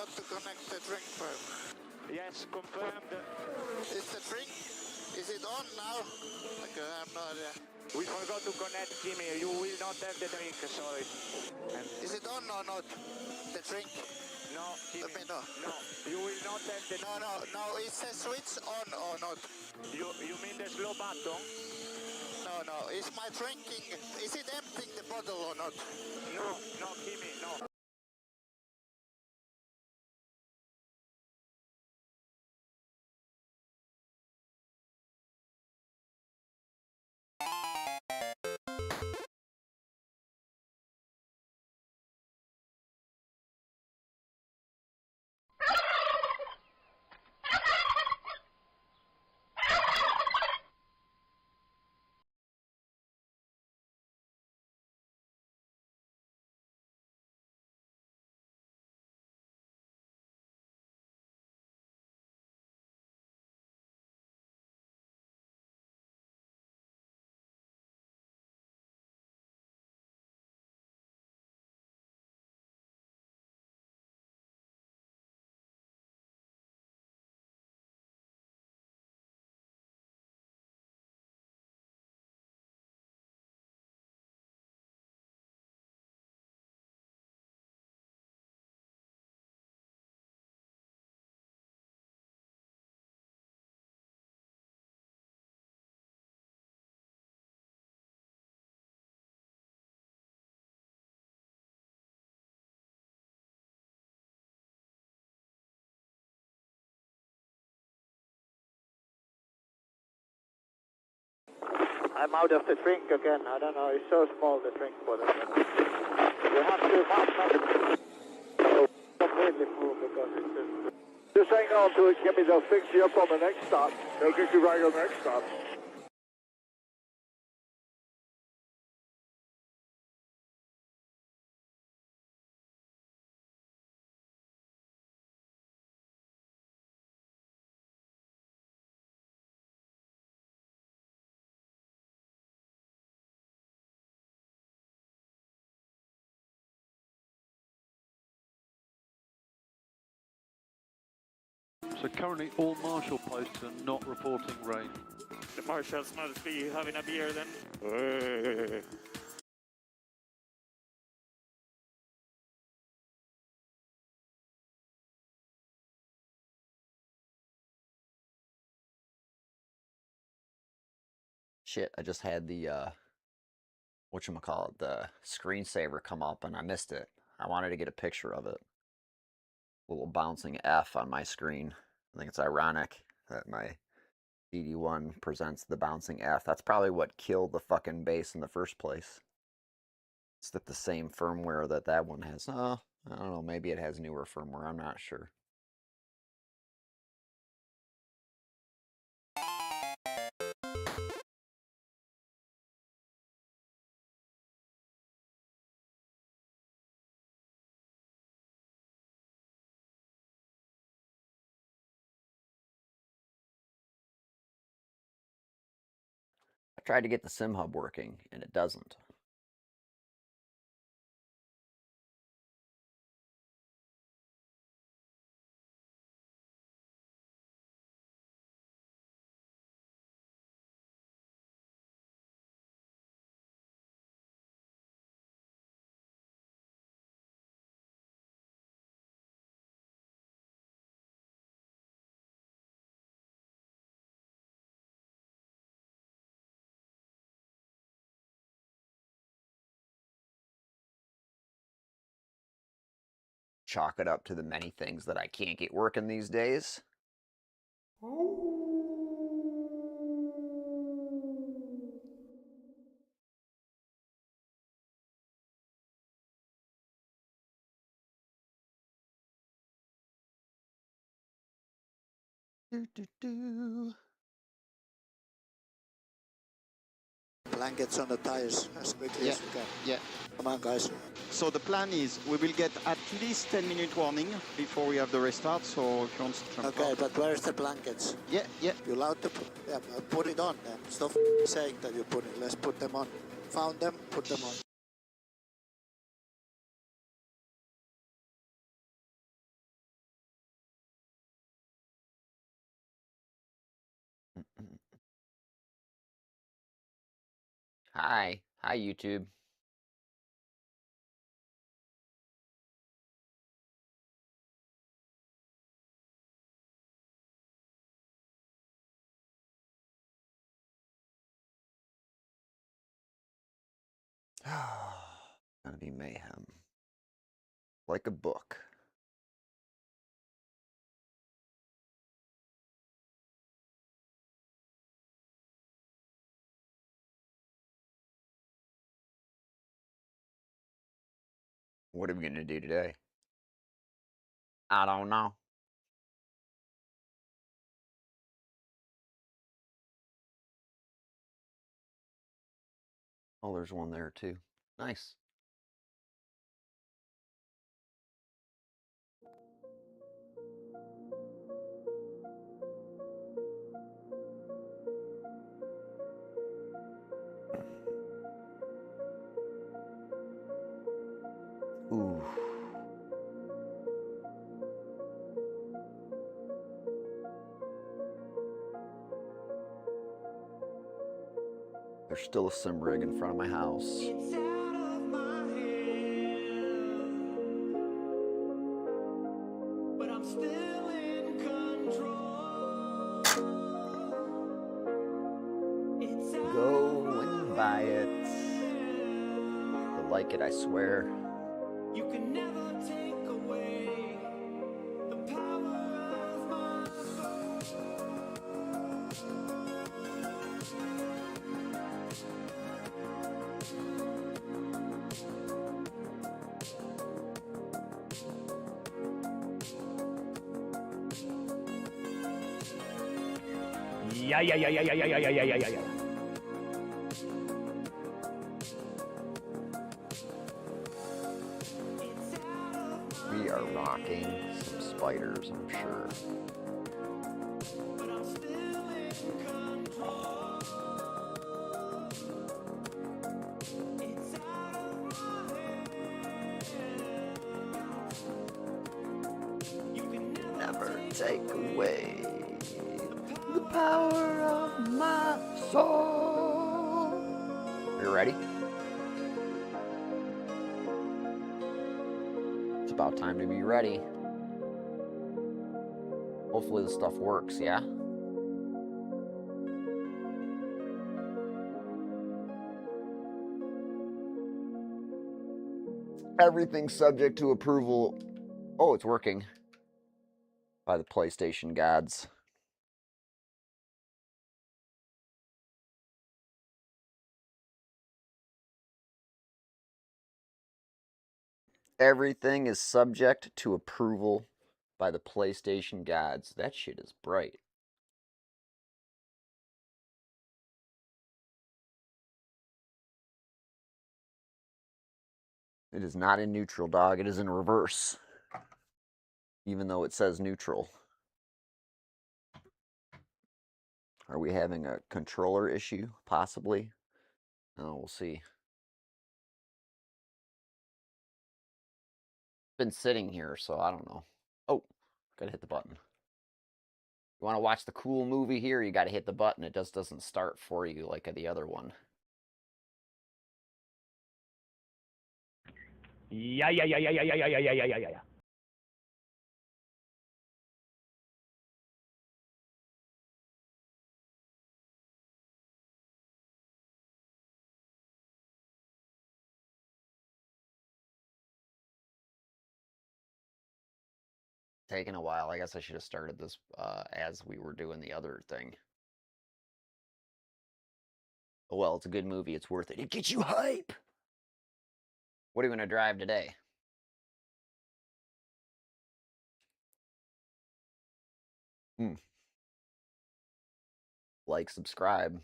forgot to connect the drink pipe. Yes, confirmed. Is the drink, is it on now? Okay, I have no idea. We forgot to connect, Jimmy. You will not have the drink, sorry. Is it on or not? The drink? No, Jimmy. Let me know. No, you will not have the... No, is the switch on or not? You mean the slow button? No, is my drinking, is it emptying the bottle or not? No, Jimmy, no. I'm out of the drink again. I don't know, it's so small the drink bottle. You have to mark completely full because it's just... Just hang on to it, Kimmy. They'll fix you up on the next stop. They'll get you right on the next stop. So currently all marshal posts are not reporting rain. The marshals must be having a beer then. Shit, I just had the, whatchamacallit, the screensaver come up and I missed it. I wanted to get a picture of it. Little bouncing F on my screen. I think it's ironic that my DD1 presents the bouncing F. That's probably what killed the fucking base in the first place. It's that the same firmware that one has. I don't know, maybe it has newer firmware, I'm not sure. I tried to get the sim hub working and it doesn't. Chalk it up to the many things that I can't get working these days. Blankets on the tires as quickly as we can. Yeah. Come on, guys. So the plan is we will get at least 10-minute warning before we have the restart. So if you want to jump Okay, out. but where's the blankets? Yeah. You allowed to put it on then. Stop saying that you put it. Let's put them on. Found them, put them on. Hi. Hi, YouTube. Gonna be mayhem. Like a book. What are we gonna do today? I don't know. Oh, there's one there too. Nice. Ooh. There's still a sim rig in front of my house. It's out of my hand, but I'm still in control. It's out Go and buy it. You'll like it, I swear. You can never take away the power of my Yeah. We are rocking some spiders, I'm sure. but I'm still in control. It's out of my hands. You can Never take away the power of my soul. You ready? It's about time to be ready. Hopefully this stuff works, yeah? Everything's subject to approval. Oh, it's working. By the PlayStation gods. Everything is subject to approval by the PlayStation gods. That shit is bright. It is not in neutral, dog. It is in reverse. Even though it says neutral. Are we having a controller issue? Possibly. Oh, we'll see. Been sitting here, so I don't know. Oh, gotta hit the button. You want to watch the cool movie here? You gotta hit the button. It just doesn't start for you like the other one. Yeah. Taking a while. I guess I should have started this as we were doing the other thing. Oh, well, it's a good movie. It's worth it. It gets you hype. What are you going to drive today? Like, subscribe.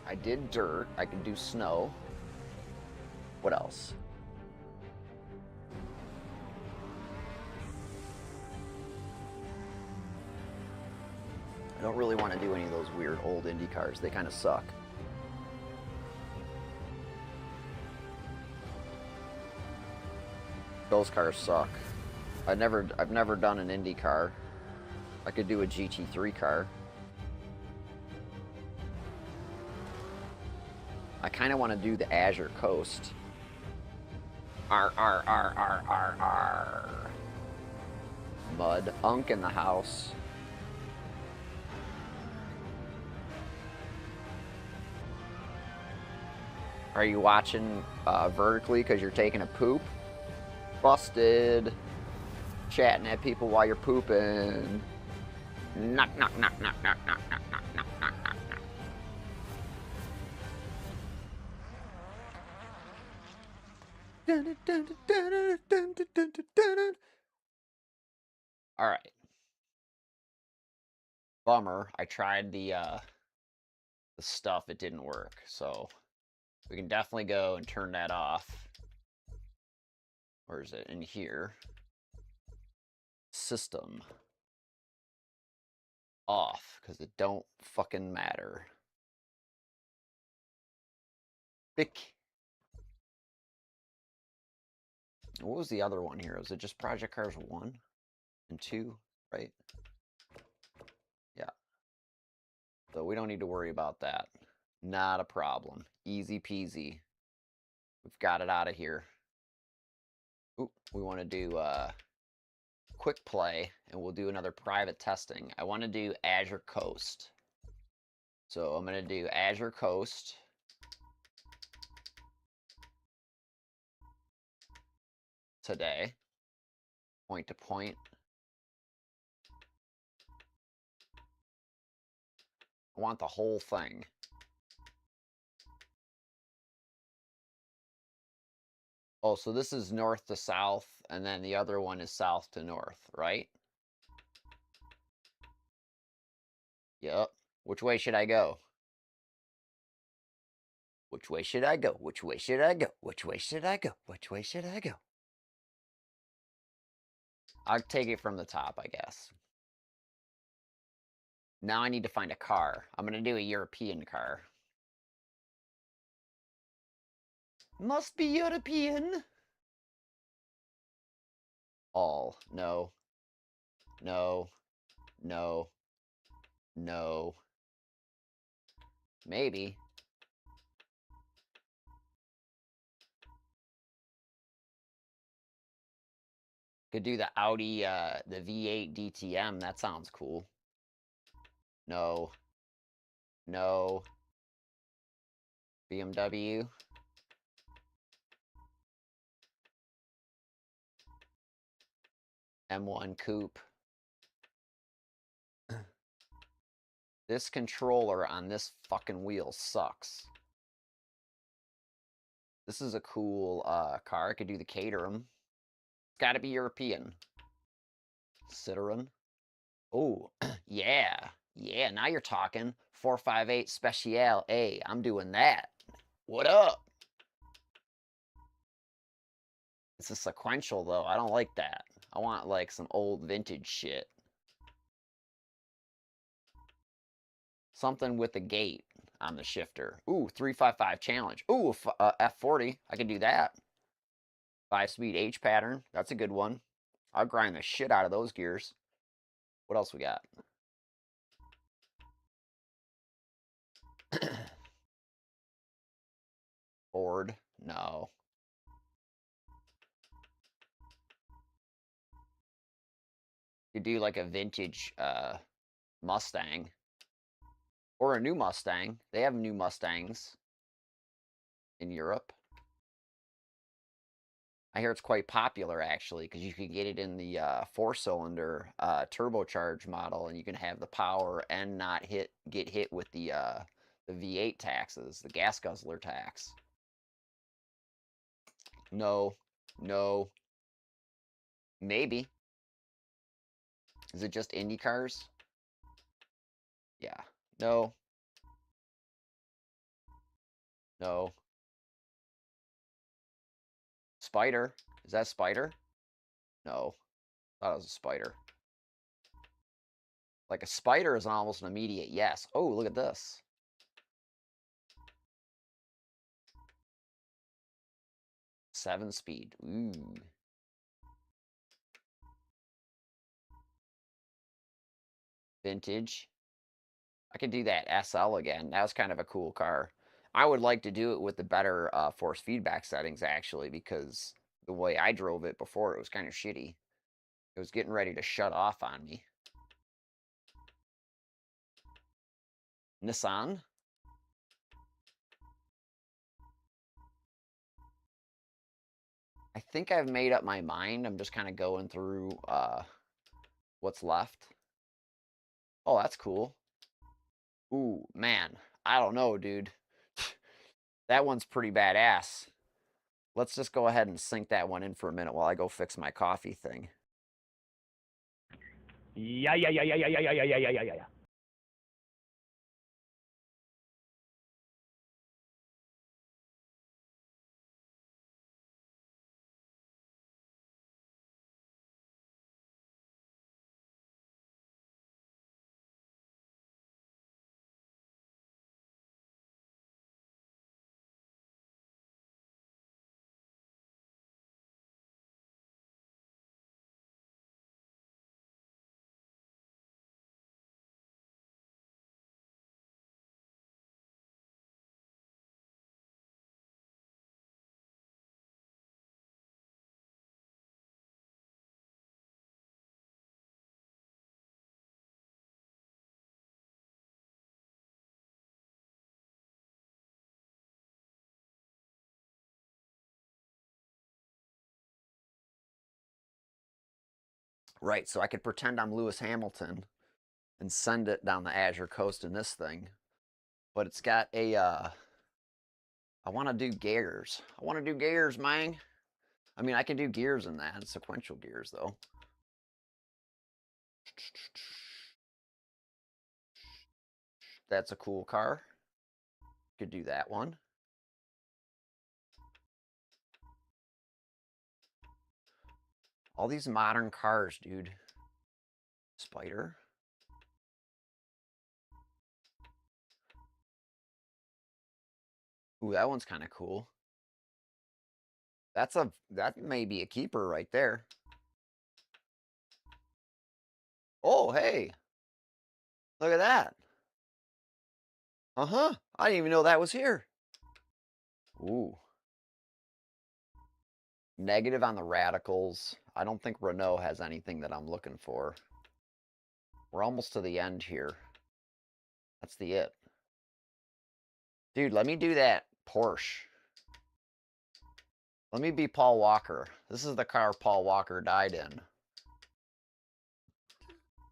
I did dirt. I can do snow. What else? I don't really want to do any of those weird old Indy cars. They kind of suck. Those cars suck. I've never done an Indy car. I could do a GT3 car. I kind of want to do the Azure Coast. R. Mud. Unk in the house. Are you watching vertically because you're taking a poop? Busted. Chatting at people while you're pooping. Knock, knock, knock, knock, knock, knock, knock, knock, knock, knock, knock, knock. All right. Bummer. I tried the stuff. It didn't work. So we can definitely go and turn that off. Where is it? In here. System. Off. Because it don't fucking matter. Bick. What was the other one here? Was it just Project Cars 1 and 2, right? Yeah. So we don't need to worry about that. Not a problem. Easy peasy. We've got it out of here. Ooh, we want to do quick play, and we'll do another private testing. I want to do Azure Coast. So I'm going to do Azure Coast. Today. Point to point. I want the whole thing. Oh, so this is north to south, and then the other one is south to north, right? Yep. Which way should I go? Which way should I go? Which way should I go? Which way should I go? Which way should I go? I'll take it from the top, I guess. Now I need to find a car. I'm going to do a European car. Must be European. All. No. No. No. No. Maybe. Could do the Audi, the V8 DTM. That sounds cool. No. No. BMW. M1 Coupe. This controller on this fucking wheel sucks. This is a cool car. I could do the Caterham. It's got to be European. Citroen. Oh, yeah. Yeah, now you're talking. 458 Speciale A. I'm doing that. What up? It's a sequential, though. I don't like that. I want, like, some old vintage shit. Something with a gate on the shifter. Ooh, 355 challenge. Ooh, F40. I can do that. 5-speed H pattern. That's a good one. I'll grind the shit out of those gears. What else we got? Ford. No. You do like a vintage Mustang. Or a new Mustang. They have new Mustangs in Europe. I hear it's quite popular, actually, because you can get it in the 4-cylinder turbocharged model, and you can have the power and not get hit with the V8 taxes, the gas guzzler tax. No. No. Maybe. Is it just Indy cars? Yeah. No. No. Spider. Is that Spider? No. I thought it was a spider. Like a spider is almost an immediate yes. Oh, look at this. Seven speed. Ooh. Vintage. I could do that SL again. That was kind of a cool car. I would like to do it with the better force feedback settings, actually, because the way I drove it before, it was kind of shitty. It was getting ready to shut off on me. Nissan. I think I've made up my mind. I'm just kind of going through what's left. Oh, that's cool. Ooh, man. I don't know, dude. That one's pretty badass. Let's just go ahead and sink that one in for a minute while I go fix my coffee thing. Yeah. Right, so I could pretend I'm Lewis Hamilton and send it down the Azure coast in this thing. But it's got a, I want to do gears. I want to do gears, man. I mean, I can do gears in that, sequential gears, though. That's a cool car. Could do that one. All these modern cars, dude. Spider. Ooh, that one's kind of cool. That may be a keeper right there. Oh, hey. Look at that. Uh-huh. I didn't even know that was here. Ooh. Negative on the radicals. I don't think Renault has anything that I'm looking for. We're almost to the end here. That's the it. Dude, let me do that Porsche. Let me be Paul Walker. This is the car Paul Walker died in.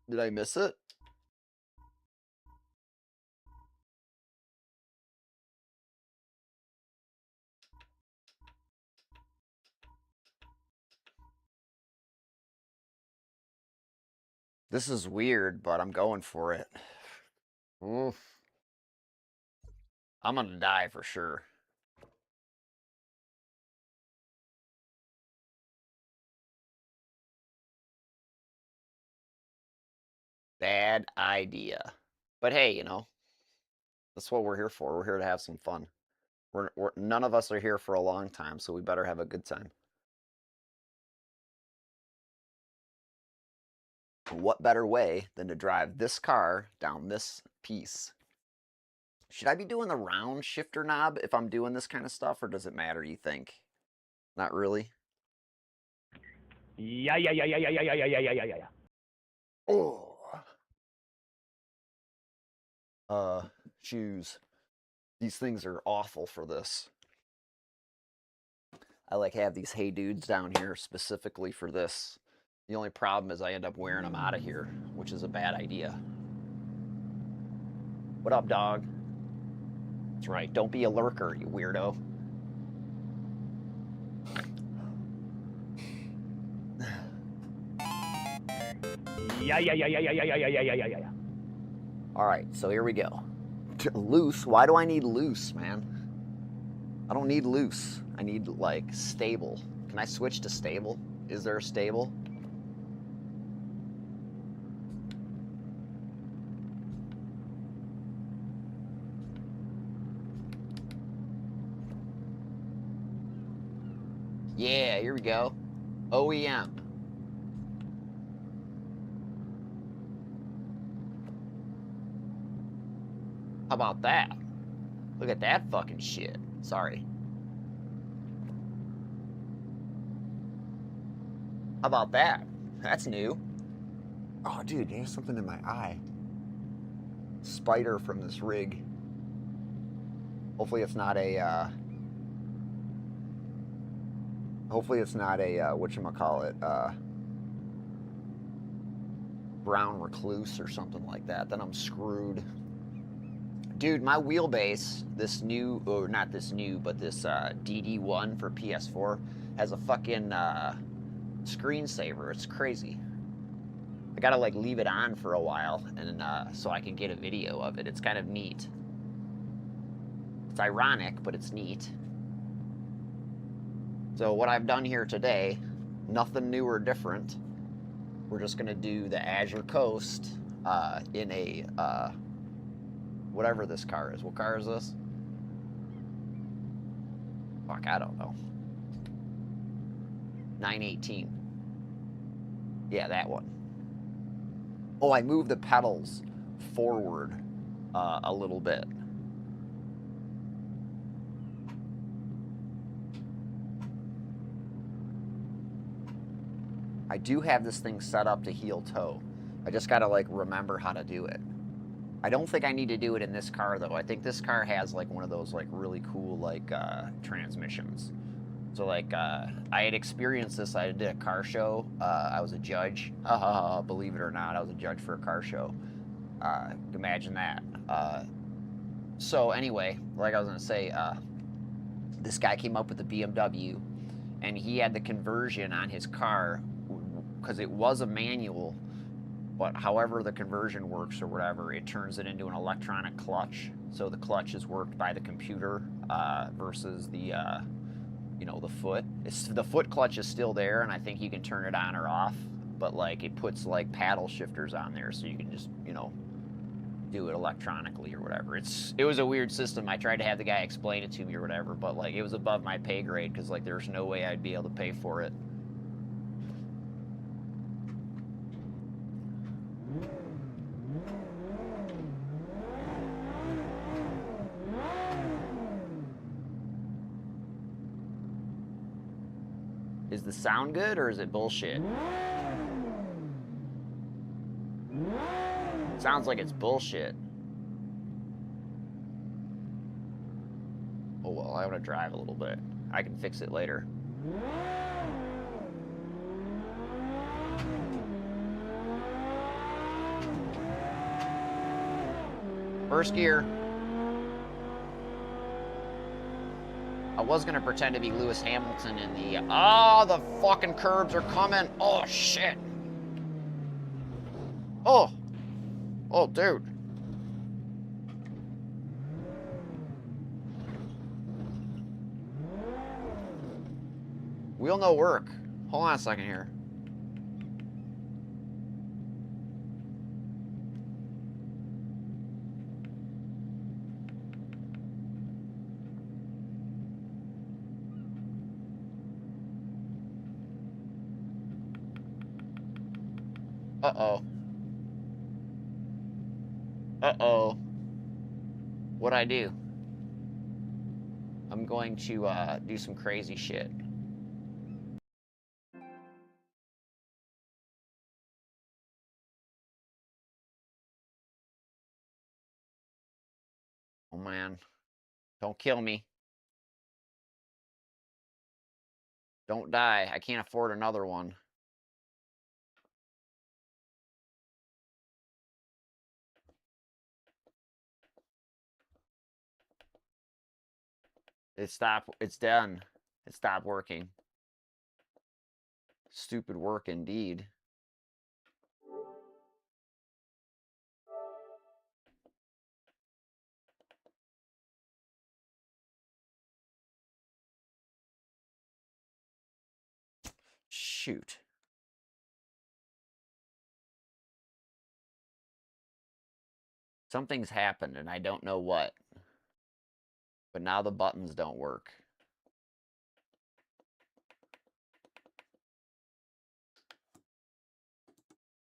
Did I miss it? This is weird, but I'm going for it. Oof. I'm gonna die for sure. Bad idea. But hey, you know, that's what we're here for. We're here to have some fun. None of us are here for a long time, so we better have a good time. What better way than to drive this car down this piece? Should I be doing the round shifter knob if I'm doing this kind of stuff, or does it matter, you think? Not really? Yeah. Oh. Shoes. These things are awful for this. I like have these Hey Dudes down here specifically for this. The only problem is I end up wearing them out of here, which is a bad idea. What up, dog? That's right, don't be a lurker, you weirdo. Yeah. All right, so here we go. Loose, why do I need loose, man? I don't need loose. I need, like, stable. Can I switch to stable? Is there a stable? Yeah, here we go. OEM. How about that? Look at that fucking shit. Sorry. How about that? That's new. Oh, dude, there's something in my eye. Spider from this rig. Hopefully it's not a, whatchamacallit, brown recluse or something like that. Then I'm screwed. Dude, my wheelbase, this new, or not this new, but this DD1 for PS4 has a fucking screensaver. It's crazy. I gotta like leave it on for a while and so I can get a video of it. It's kind of neat. It's ironic, but it's neat. So what I've done here today, nothing new or different. We're just gonna do the Azure Coast in a whatever this car is. What car is this? Fuck, I don't know. 918. Yeah, that one. Oh, I moved the pedals forward a little bit. I do have this thing set up to heel toe. I just gotta like remember how to do it. I don't think I need to do it in this car though. I think this car has like one of those like really cool like transmissions. So like I had experienced this. I did a car show. I was a judge. Believe it or not, I was a judge for a car show. Imagine that. So anyway, like I was gonna say, this guy came up with the BMW, and he had the conversion on his car because it was a manual. But however the conversion works or whatever, it turns it into an electronic clutch. So the clutch is worked by the computer versus the, you know, the foot. The foot clutch is still there, and I think you can turn it on or off. But like it puts like paddle shifters on there, so you can just, you know, do it electronically or whatever. It was a weird system. I tried to have the guy explain it to me or whatever, but like it was above my pay grade because like there's no way I'd be able to pay for it. Is the sound good or is it bullshit? Sounds like it's bullshit. Oh well, I want to drive a little bit. I can fix it later. First gear. I was gonna pretend to be Lewis Hamilton in the, the fucking curbs are coming. Oh shit. Oh, dude. Wheel no work. Hold on a second here. Uh-oh. Uh-oh. What'd I do? I'm going to do some crazy shit. Oh man. Don't kill me. Don't die. I can't afford another one. It's done. It stopped working. Stupid work indeed. Shoot. Something's happened and I don't know what. But now the buttons don't work.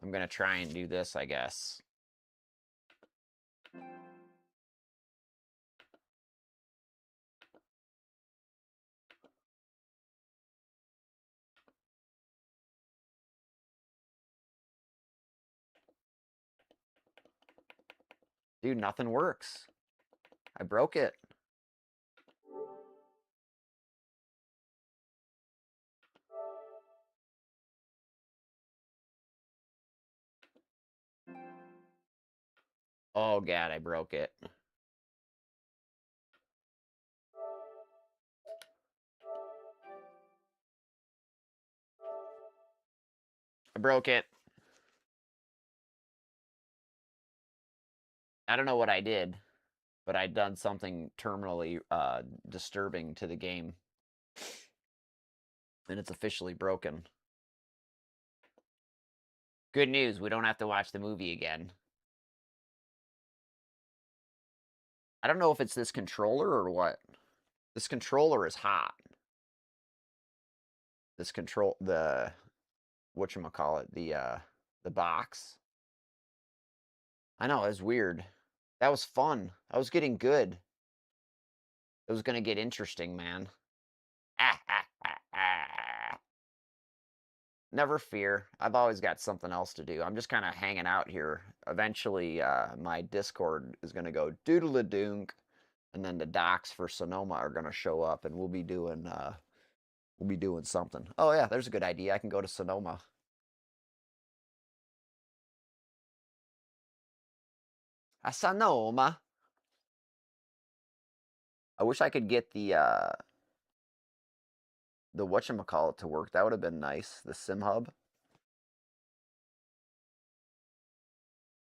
I'm going to try and do this, I guess. Dude, nothing works. I broke it. Oh, God, I broke it. I broke it. I don't know what I did, but I'd done something terminally disturbing to the game. And it's officially broken. Good news, we don't have to watch the movie again. I don't know if it's this controller or what. This controller is hot. This whatchamacallit, the box. I know, it was weird. That was fun. I was getting good. It was going to get interesting, man. Never fear. I've always got something else to do. I'm just kind of hanging out here. Eventually, my Discord is going to go doodle-a-doonk, and then the docs for Sonoma are going to show up, and we'll be doing something. Oh, yeah, there's a good idea. I can go to Sonoma. Sonoma. I wish I could get the whatchamacallit to work. That would have been nice. The Sim Hub.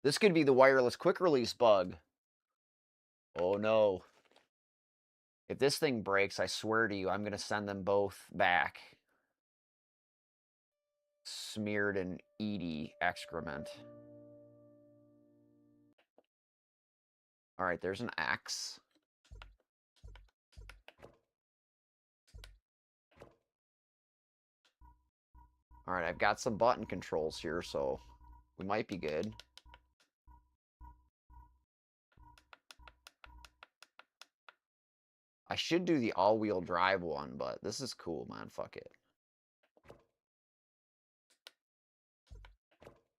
This could be the wireless quick release bug. Oh no. If this thing breaks, I swear to you, I'm going to send them both back. Smeared in Edie excrement. Alright, there's an X. Alright, I've got some button controls here, so we might be good. I should do the all-wheel drive one, but this is cool, man. Fuck it.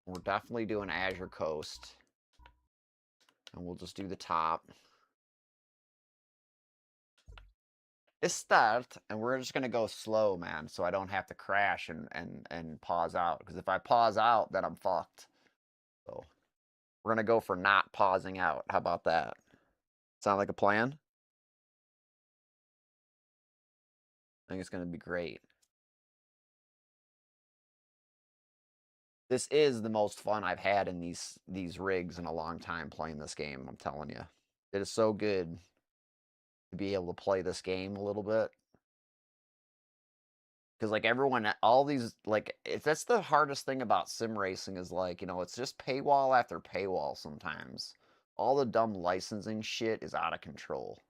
We're definitely doing Azure Coast. And we'll just do the top. Start, and we're just going to go slow, man, so I don't have to crash and pause out. Because if I pause out, then I'm fucked. So we're going to go for not pausing out. How about that? Sound like a plan? I think it's going to be great. This is the most fun I've had in these rigs in a long time playing this game, I'm telling you. It is so good to be able to play this game a little bit. Because, like, everyone, all these, like, that's the hardest thing about sim racing is, like, you know, it's just paywall after paywall sometimes. All the dumb licensing shit is out of control.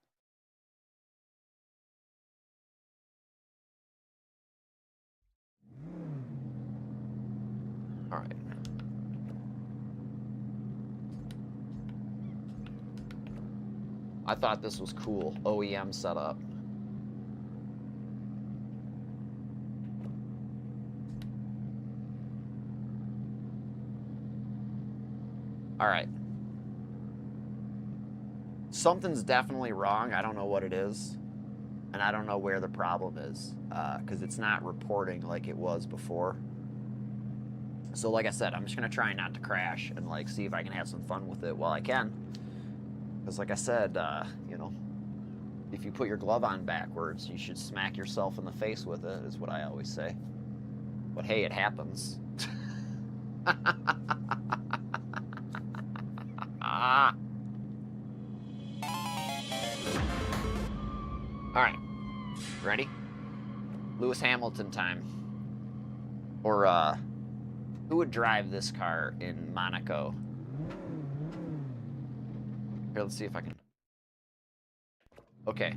All right. I thought this was cool. OEM setup. All right. Something's definitely wrong. I don't know what it is. And I don't know where the problem is. Because it's not reporting like it was before. So like I said, I'm just going to try not to crash and like see if I can have some fun with it while I can. Because like I said, you know, if you put your glove on backwards, you should smack yourself in the face with it, is what I always say. But hey, it happens. All right, ready? Lewis Hamilton time. Or, who would drive this car in Monaco? Here, let's see if I can... Okay.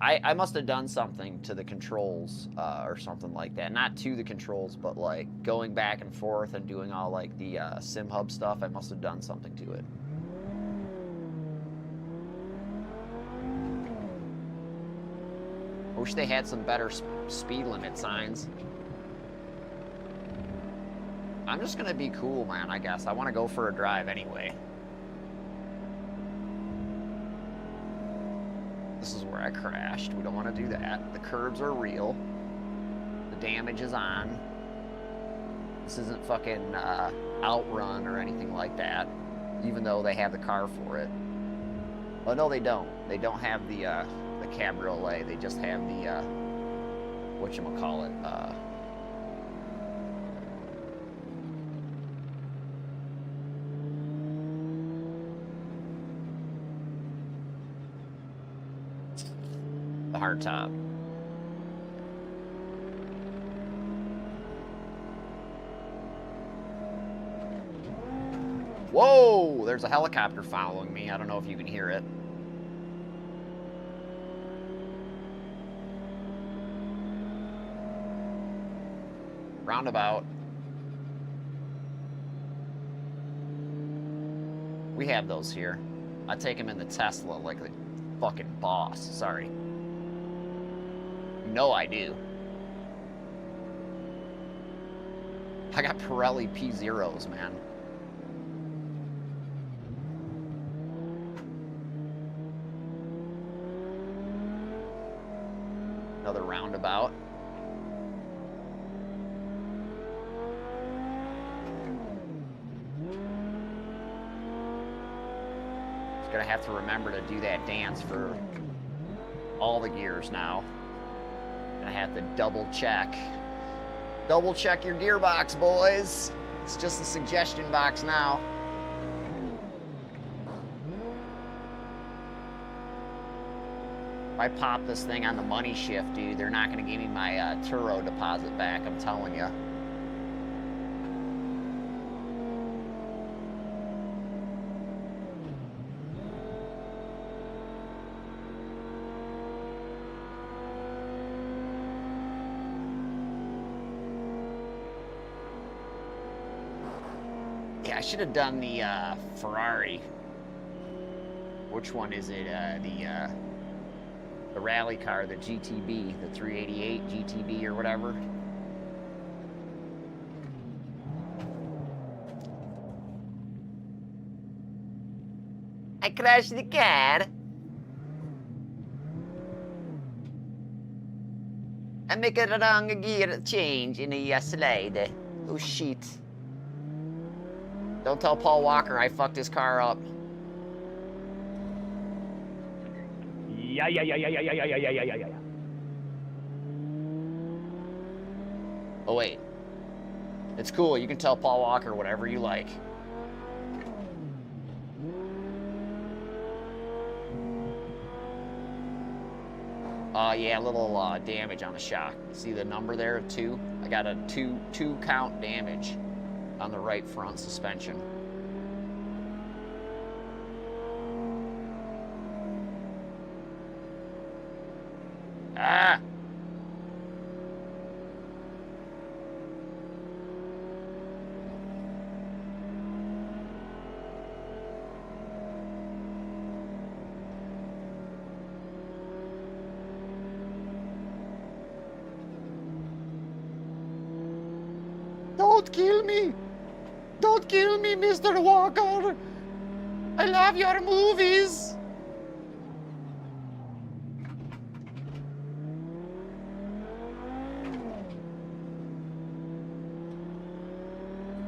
I must have done something to the controls, or something like that. Not to the controls, but, like, going back and forth and doing all, like, the sim hub stuff. I must have done something to it. I wish they had some better speed limit signs. I'm just gonna be cool, man, I guess. I want to go for a drive anyway. This is where I crashed. We don't want to do that. The curbs are real. The damage is on. This isn't fucking Outrun or anything like that, even though they have the car for it. Oh, no, they don't. They don't have the cabriolet. They just have the, whatchamacallit, the hardtop. Whoa! There's a helicopter following me. I don't know if you can hear it. Roundabout. We have those here. I take them in the Tesla like the fucking boss. Sorry. No, I do. I got Pirelli P0s, man. Another roundabout. Just gonna have to remember to do that dance for all the gears now. Gonna have to double check. Double check your gearbox, boys. It's just a suggestion box now. If I pop this thing on the money shift, dude, they're not gonna give me my Turo deposit back, I'm telling you. Yeah, I should have done the Ferrari. Which one is it? The rally car, the GTB, the 388 GTB or whatever. I crashed the car. I make a wrong gear change in a slide. Oh shit. Don't tell Paul Walker I fucked his car up. Yeah. Oh wait. It's cool, you can tell Paul Walker whatever you like. Yeah, a little damage on the shock. See the number there, 2? I got a 2 count damage on the right front suspension. Ah! Don't kill me! Don't kill me, Mr. Walker! I love your movies!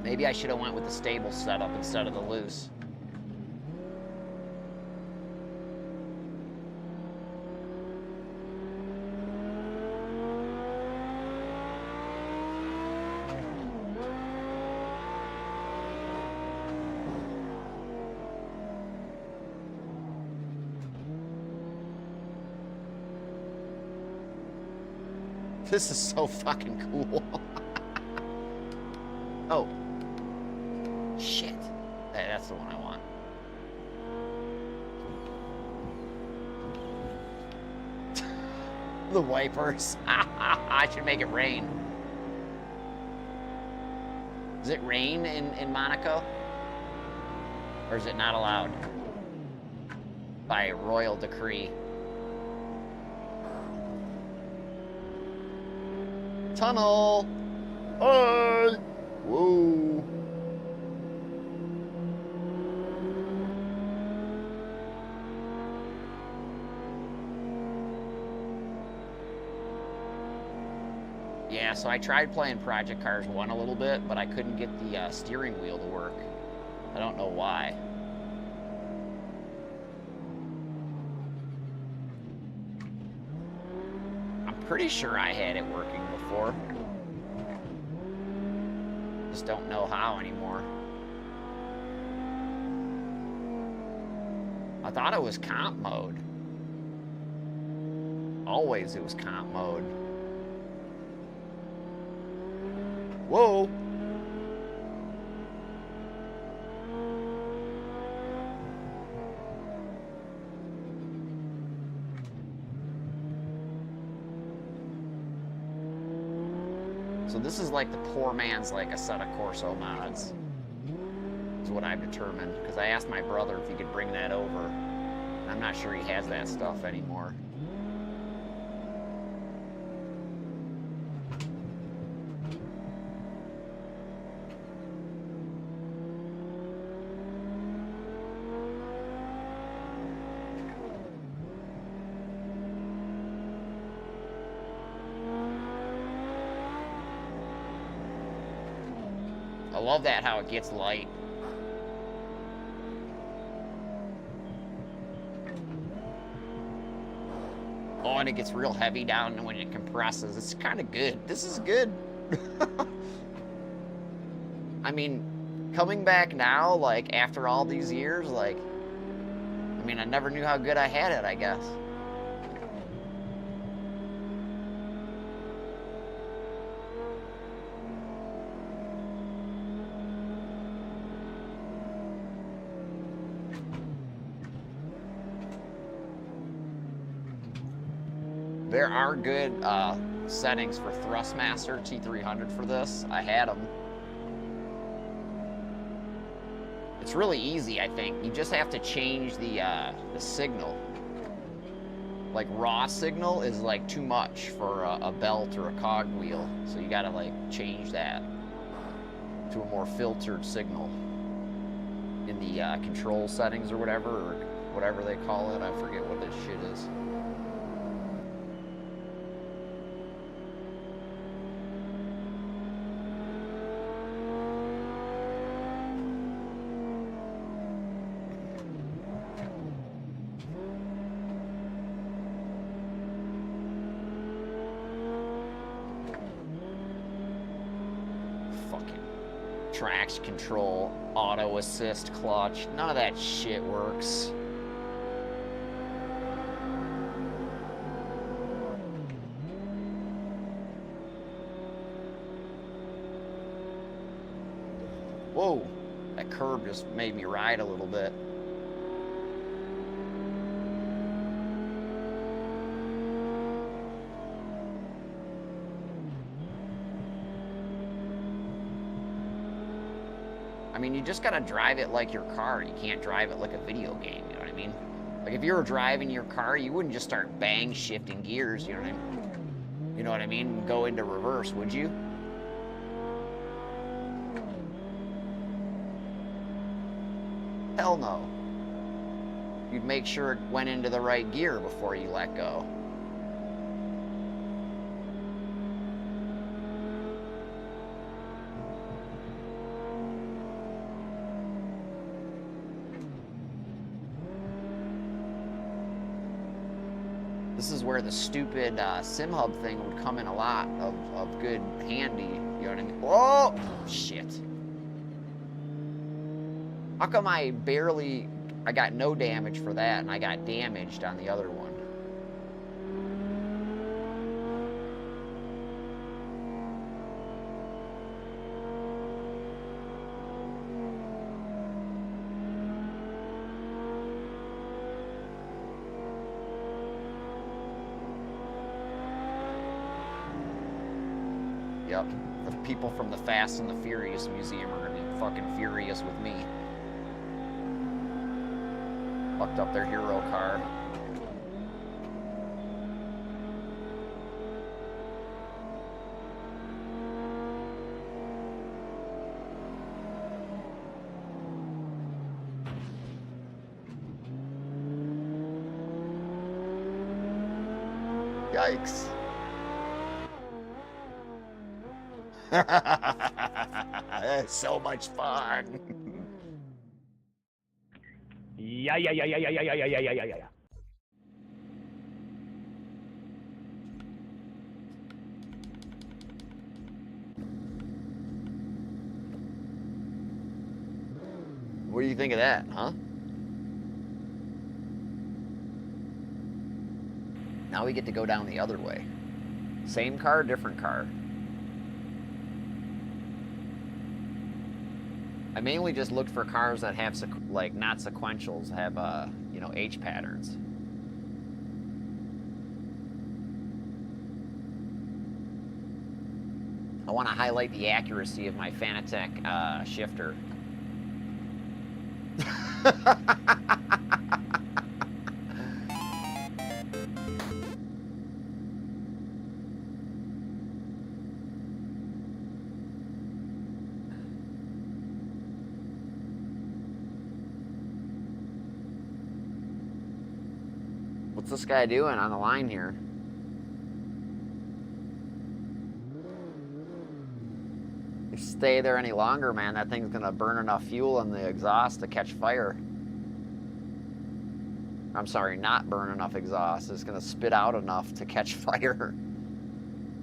Maybe I should have went with the stable setup instead of the loose. This is so fucking cool. Oh. Shit. That's the one I want. The wipers. I should make it rain. Does it rain in Monaco? Or is it not allowed? By royal decree. Tunnel! Hey! Whoa! Yeah, so I tried playing Project Cars 1 a little bit, but I couldn't get the steering wheel to work. I don't know why. I'm pretty sure I had it working before. Just don't know how anymore. I thought it was comp mode. Always it was comp mode. Whoa! So this is like the poor man's like Assetto Corsa mods, is what I've determined. Because I asked my brother if he could bring that over. And I'm not sure he has that stuff anymore. I love that, how it gets light. Oh, and it gets real heavy down when it compresses. It's kind of good. This is good. I mean, coming back now, like, after all these years, like, I mean, I never knew how good I had it, I guess. There are good settings for Thrustmaster T300 for this. I had them. It's really easy, I think. You just have to change the signal. Like, raw signal is, like, too much for a belt or a cog wheel. So you gotta, like, change that to a more filtered signal in the control settings or whatever they call it. I forget what this shit is. Traction control, auto assist, clutch, none of that shit works. Whoa, that curb just made me ride a little bit. I mean, you just gotta drive it like your car. You can't drive it like a video game, you know what I mean? Like, if you were driving your car, you wouldn't just start bang shifting gears, you know what I mean? You know what I mean? And go into reverse, would you? Hell no. You'd make sure it went into the right gear before you let go. This is where the stupid sim hub thing would come in a lot of good handy, you know what I mean? Whoa! Shit. How come I got no damage for that and I got damaged on the other one? Yep. The people from the Fast and the Furious Museum are gonna be fucking furious with me. Fucked up their hero car. Yikes. It's so much fun. Yeah. What do you think of that, huh? Now we get to go down the other way. Same car, different car. I mainly just looked for cars that have, like, not sequentials, have, you know, H patterns. I want to highlight the accuracy of my Fanatec shifter. What's this guy doing on the line here? If you stay there any longer, man, that thing's gonna burn enough fuel in the exhaust to catch fire. I'm sorry, not burn enough exhaust. It's gonna spit out enough to catch fire.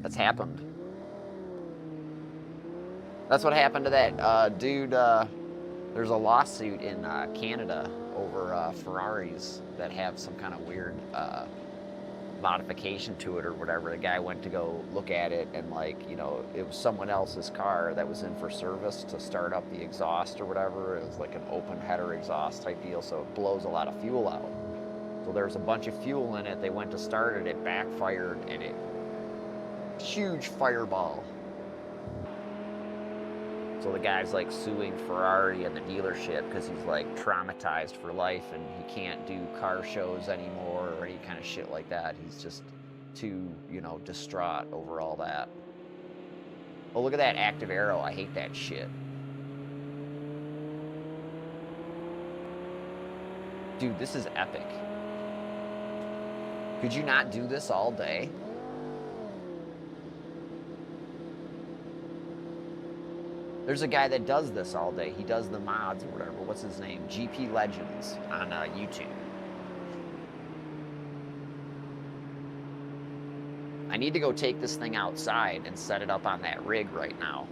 That's happened. That's what happened to that dude. There's a lawsuit in Canada over Ferraris that have some kind of weird modification to it or whatever. The guy went to go look at it and, like, you know, it was someone else's car that was in for service to start up the exhaust or whatever. It was like an open header exhaust type deal, so it blows a lot of fuel out. So there's a bunch of fuel in it. They went to start it, it backfired, and it huge fireball. So the guy's like suing Ferrari and the dealership because he's like traumatized for life and he can't do car shows anymore or any kind of shit like that. He's just too, you know, distraught over all that. Oh, look at that active arrow. I hate that shit. Dude, this is epic. Could you not do this all day? There's a guy that does this all day. He does the mods or whatever. What's his name? GP Legends on YouTube. I need to go take this thing outside and set it up on that rig right now.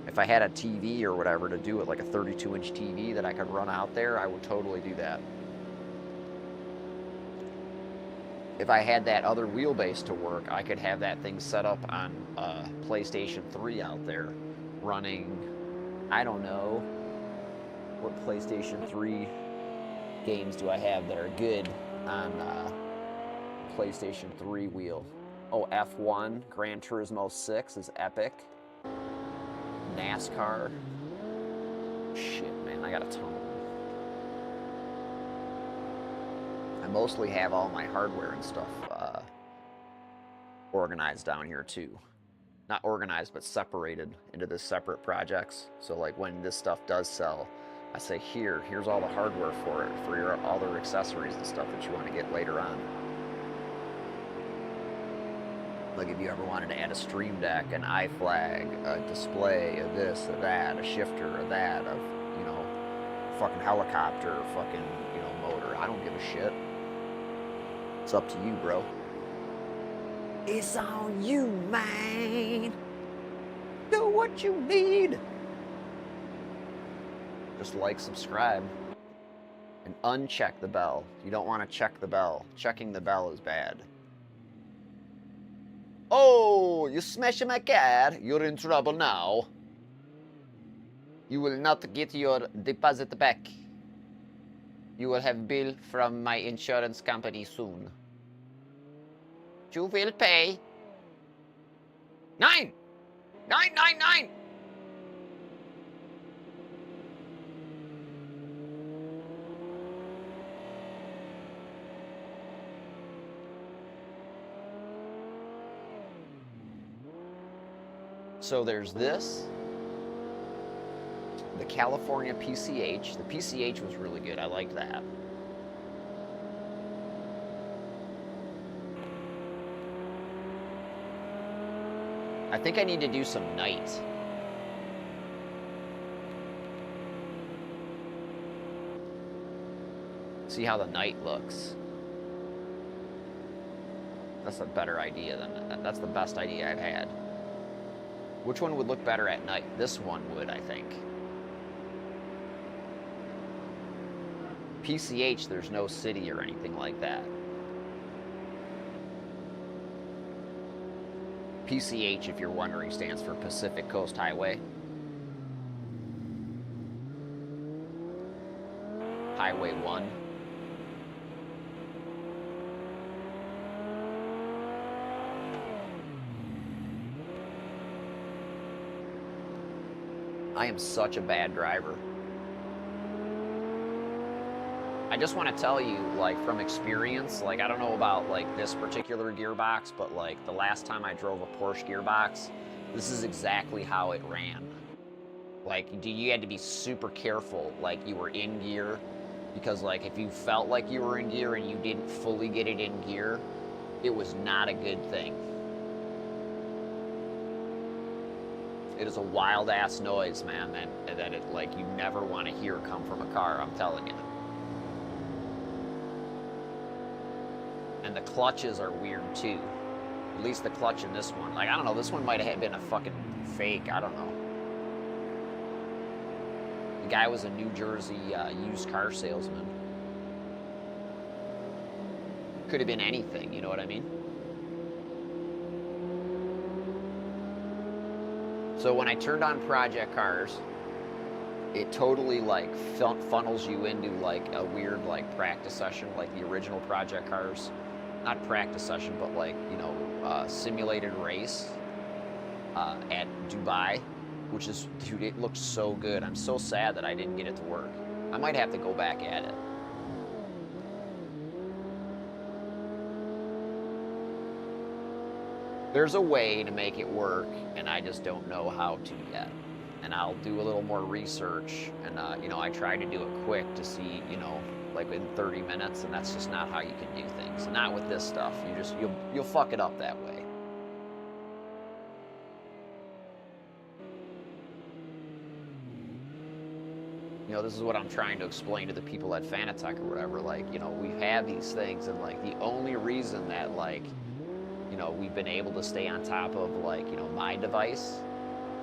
If I had a TV or whatever to do it, like a 32-inch TV that I could run out there, I would totally do that. If I had that other wheelbase to work, I could have that thing set up on PlayStation 3 out there. Running, I don't know, what PlayStation 3 games do I have that are good on PlayStation 3 wheel? Oh, F1, Gran Turismo 6 is epic. NASCAR. Shit, man, I got a ton. I mostly have all my hardware and stuff organized down here too. Not organized, but separated into the separate projects. So like when this stuff does sell, I say, here's all the hardware for it, for your other accessories and stuff that you want to get later on. Like if you ever wanted to add a stream deck, an iFlag, a display, a this, a that, a shifter, a that, a, you know, fucking helicopter, fucking, you know, motor. I don't give a shit. It's up to you, bro. It's on you, man. Do what you need. Just like, subscribe, and uncheck the bell. You don't want to check the bell. Checking the bell is bad. Oh, you smashed my car. You're in trouble now. You will not get your deposit back. You will have bill from my insurance company soon. You will pay 9. 999! So there's this, the California PCH. The PCH was really good. I liked that. I think I need to do some night. See how the night looks. That's a better idea than, that's the best idea I've had. Which one would look better at night? This one would, I think. PCH, there's no city or anything like that. PCH, if you're wondering, stands for Pacific Coast Highway. Highway 1. I am such a bad driver. I just want to tell you, like, from experience, like, I don't know about, like, this particular gearbox, but, like, the last time I drove a Porsche gearbox, this is exactly how it ran. Like, you had to be super careful, like, you were in gear, because, like, if you felt like you were in gear and you didn't fully get it in gear, it was not a good thing. It is a wild-ass noise, man, that it, like, you never want to hear come from a car, I'm telling you. And the clutches are weird, too. At least the clutch in this one. Like, I don't know, this one might have been a fucking fake, I don't know. The guy was a New Jersey used car salesman. Could have been anything, you know what I mean? So when I turned on Project Cars, it totally, like, funnels you into, like, a weird, like, practice session, like the original Project Cars. Not practice session, but, like, you know, simulated race at Dubai, which is, dude, it looks so good. I'm so sad that I didn't get it to work. I might have to go back at it. There's a way to make it work, and I just don't know how to yet. And I'll do a little more research, and you know, I try to do it quick to see, you know, like in 30 minutes, and that's just not how you can do things. Not with this stuff. You'll fuck it up that way. You know, this is what I'm trying to explain to the people at Fanatec or whatever. Like, you know, we've had these things, and, like, the only reason that, like, you know, we've been able to stay on top of, like, you know, my device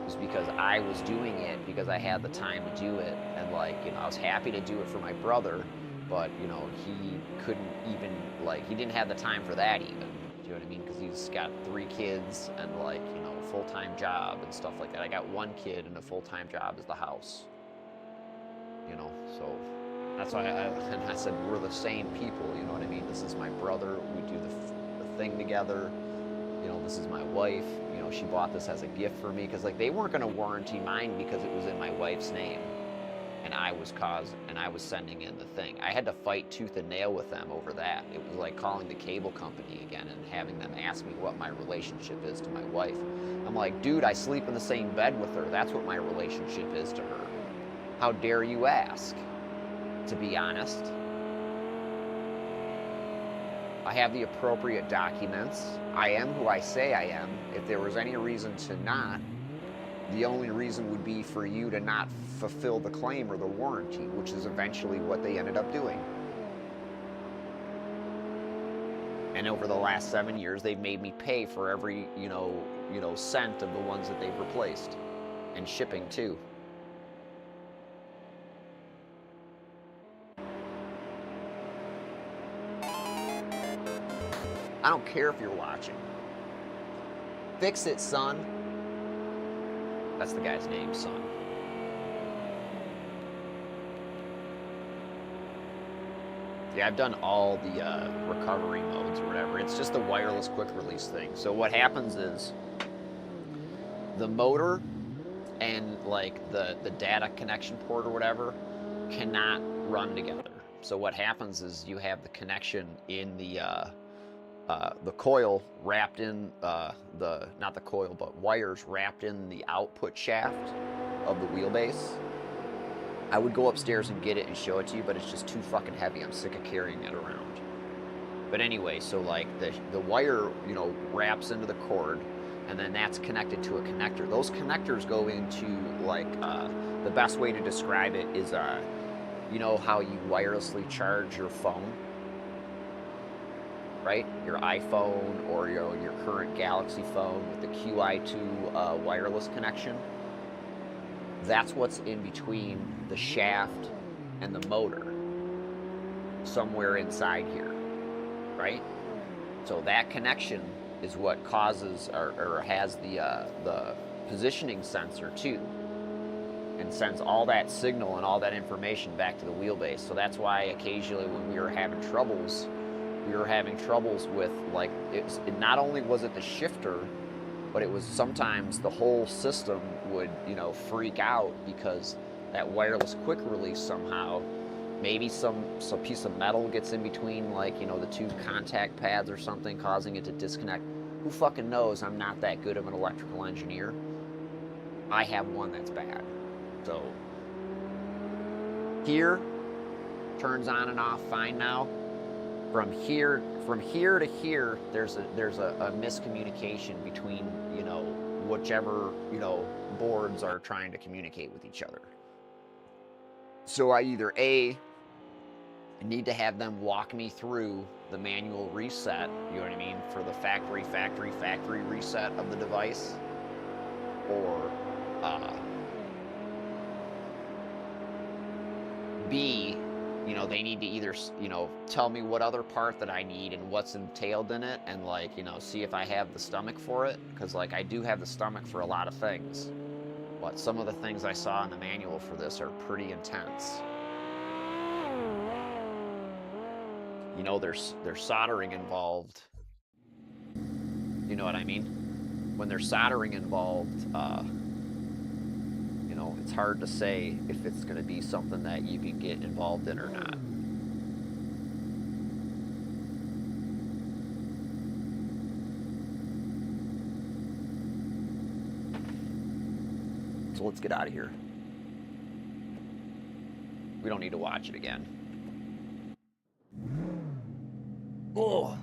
is because I was doing it because I had the time to do it. And, like, you know, I was happy to do it for my brother, but, you know, he couldn't even, like, he didn't have the time for that even. Do you know what I mean? Because he's got 3 kids and, like, you know, a full-time job and stuff like that. I got 1 kid and a full-time job is the house. You know, so that's why I said we're the same people, you know what I mean? This is my brother, we do the thing together. You know, this is my wife. You know, she bought this as a gift for me because, like, they weren't going to warranty mine because it was in my wife's name, and I was sending in the thing. I had to fight tooth and nail with them over that. It was like calling the cable company again and having them ask me what my relationship is to my wife. I'm like, dude, I sleep in the same bed with her. That's what my relationship is to her. How dare you ask? To be honest, I have the appropriate documents. I am who I say I am. If there was any reason to not, the only reason would be for you to not fulfill the claim or the warranty, which is eventually what they ended up doing. And over the last 7 years, they've made me pay for every, you know, cent of the ones that they've replaced, and shipping too. I don't care if you're watching. Fix it, son. That's the guy's name, son. Yeah, I've done all the recovery modes or whatever. It's just a wireless quick release thing. So what happens is, the motor and like the data connection port or whatever cannot run together. So what happens is you have the connection in the coil wrapped in not the coil, but wires wrapped in the output shaft of the wheelbase. I would go upstairs and get it and show it to you, but it's just too fucking heavy. I'm sick of carrying it around. But anyway, so like the wire, you know, wraps into the cord, and then that's connected to a connector. Those connectors go into like the best way to describe it is you know how you wirelessly charge your phone, right? Your iPhone or your current Galaxy phone with the QI2 wireless connection. That's what's in between the shaft and the motor, somewhere inside here, right? So that connection is what causes or has the positioning sensor too, and sends all that signal and all that information back to the wheelbase. So that's why occasionally when we were having troubles with like it not only was it the shifter, but it was sometimes the whole system would, you know, freak out because that wireless quick release somehow, maybe some piece of metal gets in between, like, you know, the two contact pads or something, causing it to disconnect. Who fucking knows? I'm not that good of an electrical engineer. I have one that's bad. So here turns on and off fine now. From here to here, there's a miscommunication between, you know, whichever, you know, boards are trying to communicate with each other. So I either A, need to have them walk me through the manual reset, you know what I mean, for the factory reset of the device, or B, you know, they need to either, you know, tell me what other part that I need and what's entailed in it, and like, you know, see if I have the stomach for it, because like I do have the stomach for a lot of things, but some of the things I saw in the manual for this are pretty intense. You know, there's soldering involved. You know what I mean? When there's soldering involved, you know, it's hard to say if it's going to be something that you can get involved in or not. So let's get out of here. We don't need to watch it again. Oh.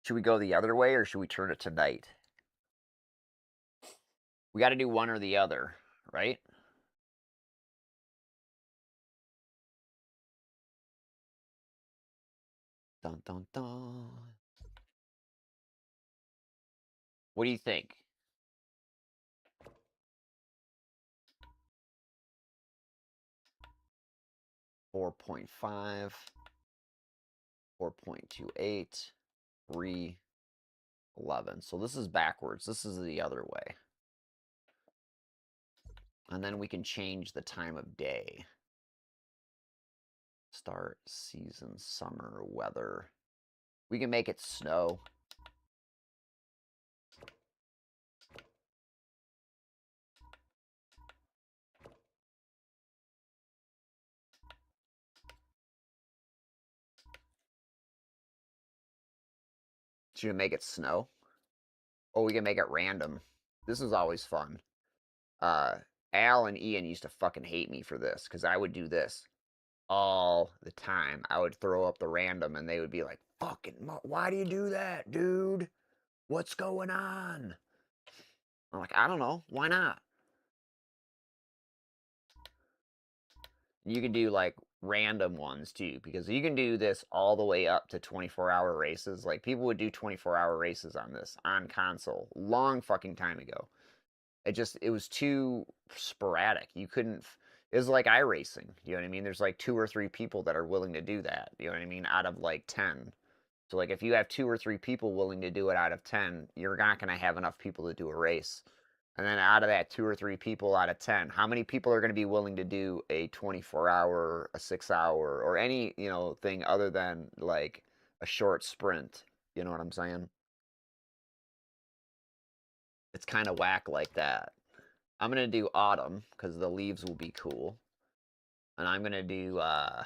Should we go the other way or should we turn it to night? We got to do one or the other, right? Dun, dun, dun. What do you think? .5, 4.28, 3.11. So this is backwards. This is the other way. And then we can change the time of day. Start, season, summer, weather. We can make it snow. Should we make it snow? Oh, we can make it random. This is always fun. Al and Ian used to fucking hate me for this, because I would do this all the time. I would throw up the random, and they would be like, fucking, why do you do that, dude? What's going on? I'm like, I don't know. Why not? You can do, like, random ones, too, because you can do this all the way up to 24-hour races. Like, people would do 24-hour races on this, on console, long fucking time ago. It was too sporadic. You couldn't, it was like iRacing, you know what I mean? There's like 2 or 3 people that are willing to do that, you know what I mean, out of like 10. So like if you have 2 or 3 people willing to do it out of 10, you're not going to have enough people to do a race. And then out of that 2 or 3 people out of 10, how many people are going to be willing to do a 24-hour, a 6-hour, or any, you know, thing other than like a short sprint. You know what I'm saying? It's kind of whack like that. I'm going to do autumn because the leaves will be cool. And I'm going to do... I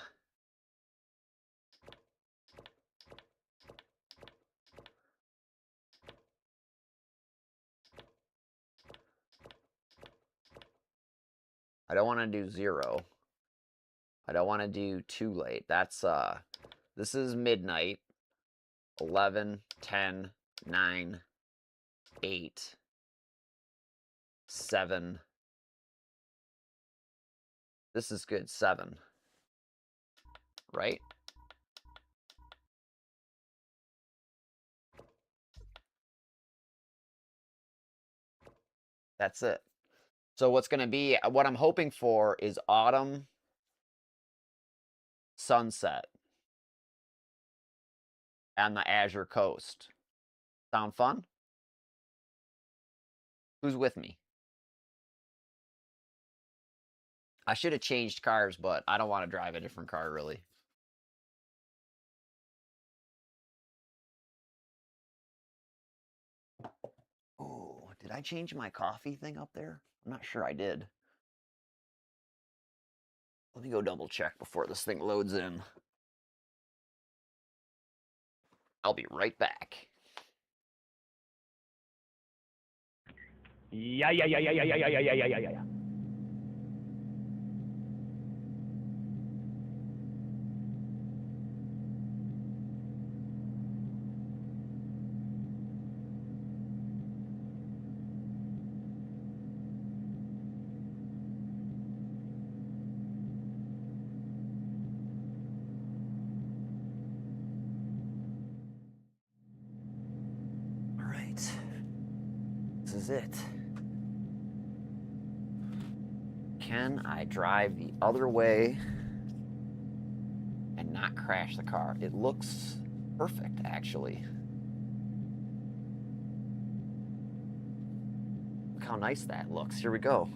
don't want to do 0. I don't want to do too late. That's, this is midnight. 11, 10, 9, 8, 7. This is good, 7. Right? That's it. So what's going to be, what I'm hoping for is autumn, sunset, and the Azure coast. Sound fun? Who's with me? I should have changed cars, but I don't want to drive a different car, really. Oh, did I change my coffee thing up there? I'm not sure I did. Let me go double check before this thing loads in. I'll be right back. Yeah. All right. This is it. Can I drive the other way and not crash the car? It looks perfect, actually. Look how nice that looks. Here we go.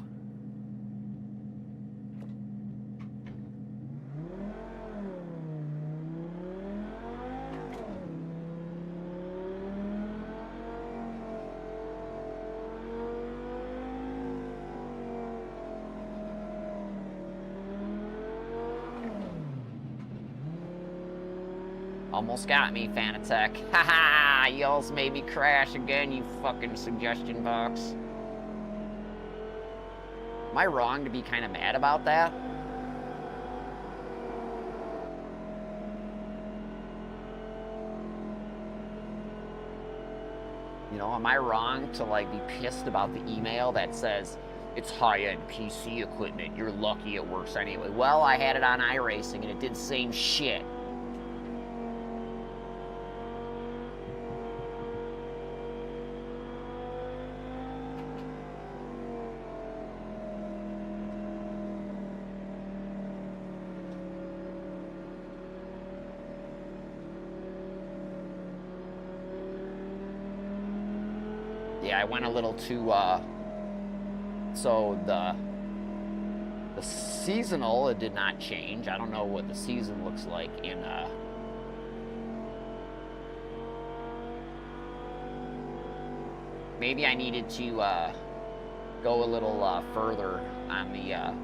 Almost got me, Fanatech. Haha! You almost made me crash again, you fucking suggestion box. Am I wrong to be kind of mad about that? You know, am I wrong to, like, be pissed about the email that says, it's high-end PC equipment, you're lucky it works anyway? Well, I had it on iRacing and it did the same shit. Yeah, I went a little too, so the seasonal, it did not change. I don't know what the season looks like in, maybe I needed to, go a little, further on the,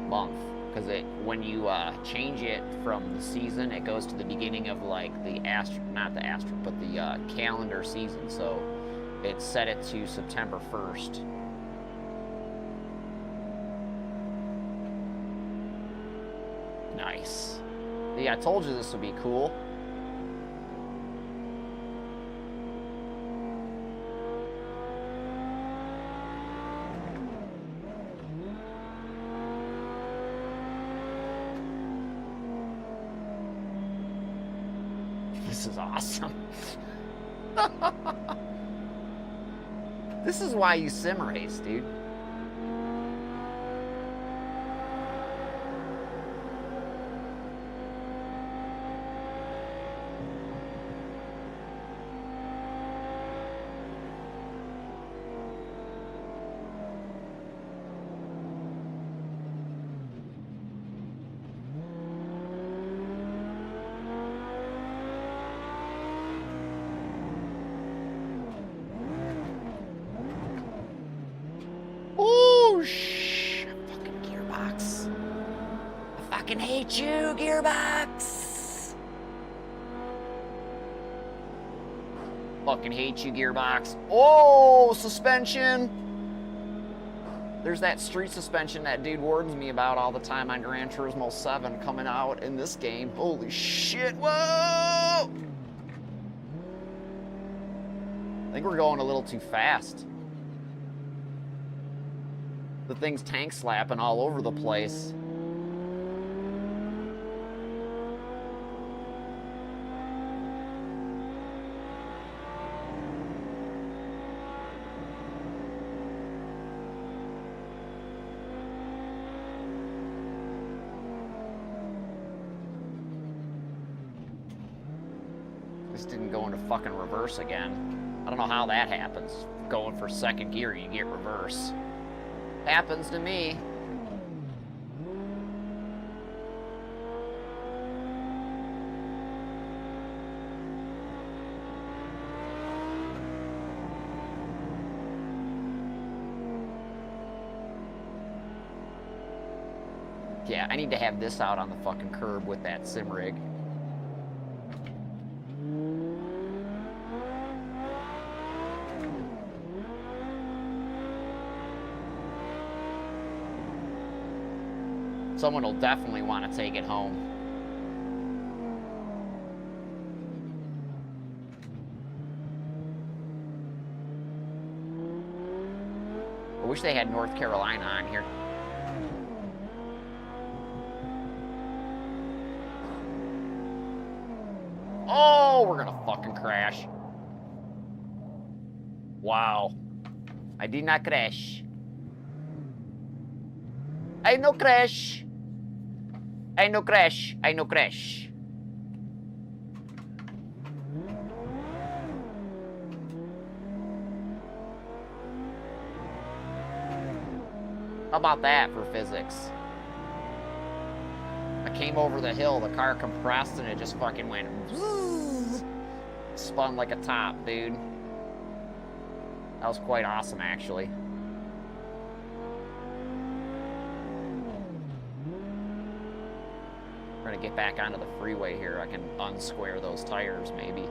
month. Because when you, change it from the season, it goes to the beginning of, like, not the but the, calendar season, so it set it to September 1st. Nice. Yeah, I told you this would be cool. This is awesome. This is why you sim race, dude. hate you, gearbox. Fucking hate you, gearbox. Oh, suspension. There's that street suspension that dude warns me about all the time on Gran Turismo 7 coming out in this game. Holy shit, whoa! I think we're going a little too fast. The thing's tank slapping all over the place. This didn't go into fucking reverse again. I don't know how that happens. Going for second gear, you get reverse. Happens to me. Yeah, I need to have this out on the fucking curb with that sim rig. Someone will definitely want to take it home. I wish they had North Carolina on here. Oh, we're gonna fucking crash. Wow. I did not crash. I no crash. I no crash. I no crash. How about that for physics? I came over the hill, the car compressed, and it just fucking went... Spun like a top, dude. That was quite awesome, actually. We're gonna get back onto the freeway here. I can unsquare those tires, maybe.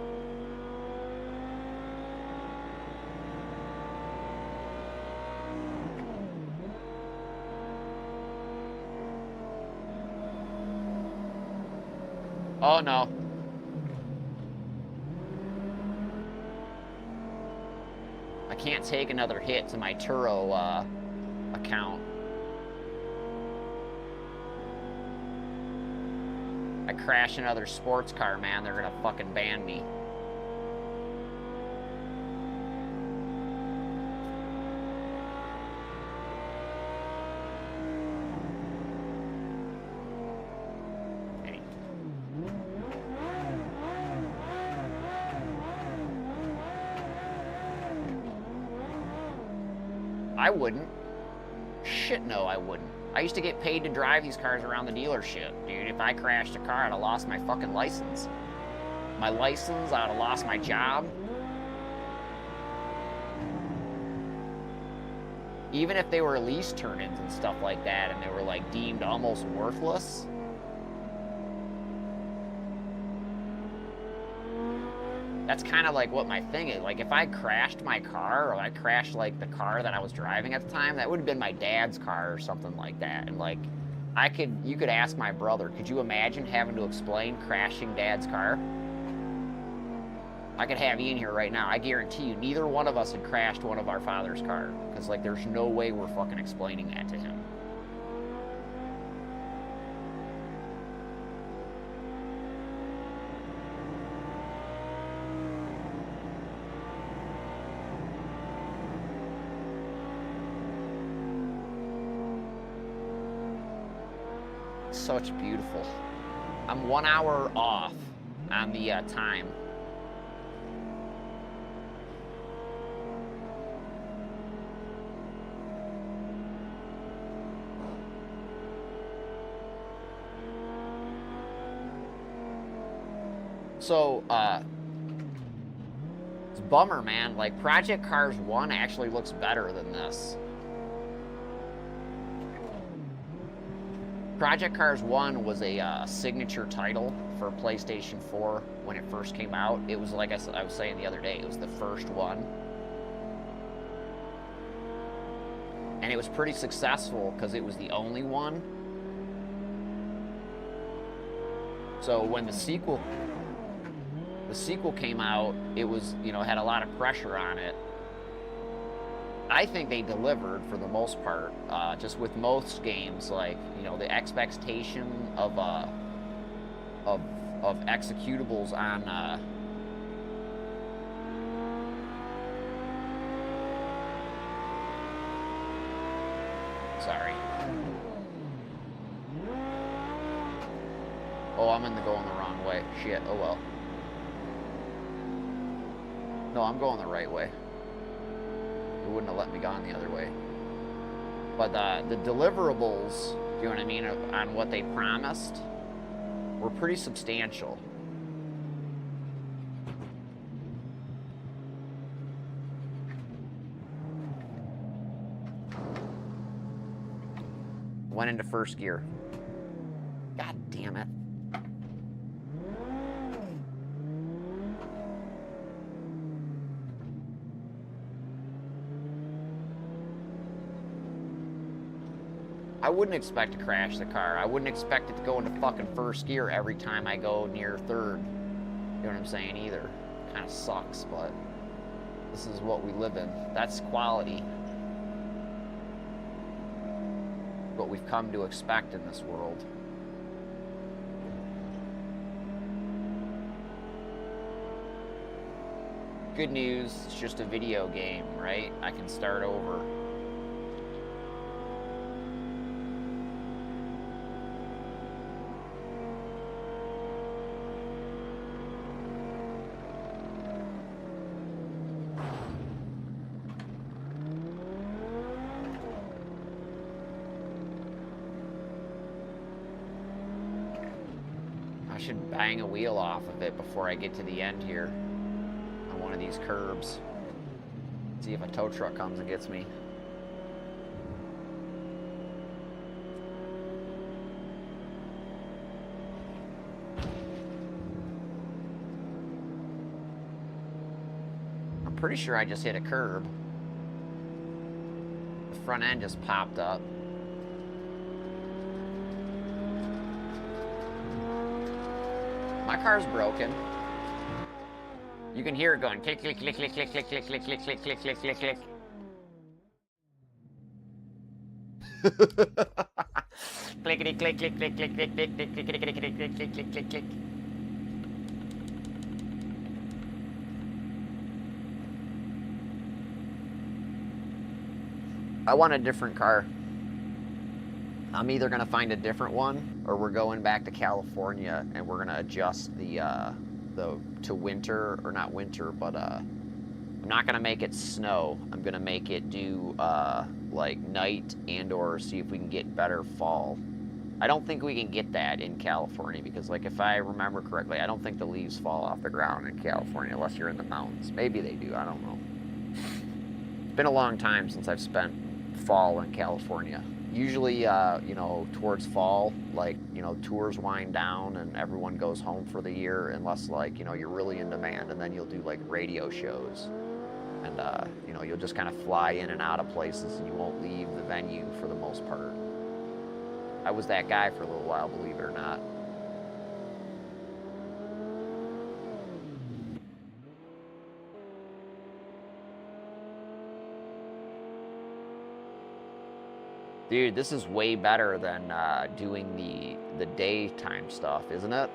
Oh no. I can't take another hit to my Turo account. I crash another sports car, man, they're gonna fucking ban me. Hey. I wouldn't. Shit, no, I wouldn't. I used to get paid to drive these cars around the dealership, dude. If I crashed a car, I'd have lost my fucking license. My license, I'd have lost my job. Even if they were lease turn-ins and stuff like that, and they were like deemed almost worthless. That's kind of like what my thing is. Like, if I crashed my car, or I crashed, like, the car that I was driving at the time, that would have been my dad's car or something like that. And, like, you could ask my brother, could you imagine having to explain crashing dad's car? I could have Ian here right now. I guarantee you, neither one of us had crashed one of our father's car. Because, like, there's no way we're fucking explaining that to him. So it's beautiful. I'm 1 hour off on the time. So, it's a bummer, man. Like, Project Cars 1 actually looks better than this. Project Cars 1 was a signature title for PlayStation 4 when it first came out. It was like I was saying the other day, it was the first one. And it was pretty successful because it was the only one. So when the sequel came out, it was, you know, had a lot of pressure on it. I think they delivered for the most part. Just with most games, like, you know, the expectation of executables on sorry. Oh, I'm going the wrong way. Shit. Oh well. No, I'm going the right way. It wouldn't have let me go the other way. But the deliverables, you know what I mean, on what they promised were pretty substantial. Went into first gear. God damn it. I wouldn't expect to crash the car. I wouldn't expect it to go into fucking first gear every time I go near third. You know what I'm saying either. Kind of sucks, but this is what we live in. That's quality. What we've come to expect in this world. Good news, it's just a video game, right? I can start over. I should bang a wheel off of it before I get to the end here on one of these curbs. See if a tow truck comes and gets me. I'm pretty sure I just hit a curb. The front end just popped up. My car's broken. You can hear it going click, click, click, click, click, click, click, click, click, click, click, click, click, click. Clickety, click, click, click, click, click, click, click, click, click, click, click, click, click, click, click. I want a different car. I'm either gonna find a different one, or we're going back to California and we're gonna adjust the to winter, or not winter, but I'm not gonna make it snow. I'm gonna make it do like night and or see if we can get better fall. I don't think we can get that in California because, like, if I remember correctly, I don't think the leaves fall off the ground in California unless you're in the mountains. Maybe they do. I don't know. It's been a long time since I've spent fall in California. Usually, you know, towards fall, like, you know, tours wind down and everyone goes home for the year, unless, like, you know, you're really in demand, and then you'll do, like, radio shows. And, you know, you'll just kind of fly in and out of places, and you won't leave the venue for the most part. I was that guy for a little while, believe it or not. Dude, this is way better than doing the daytime stuff, isn't it?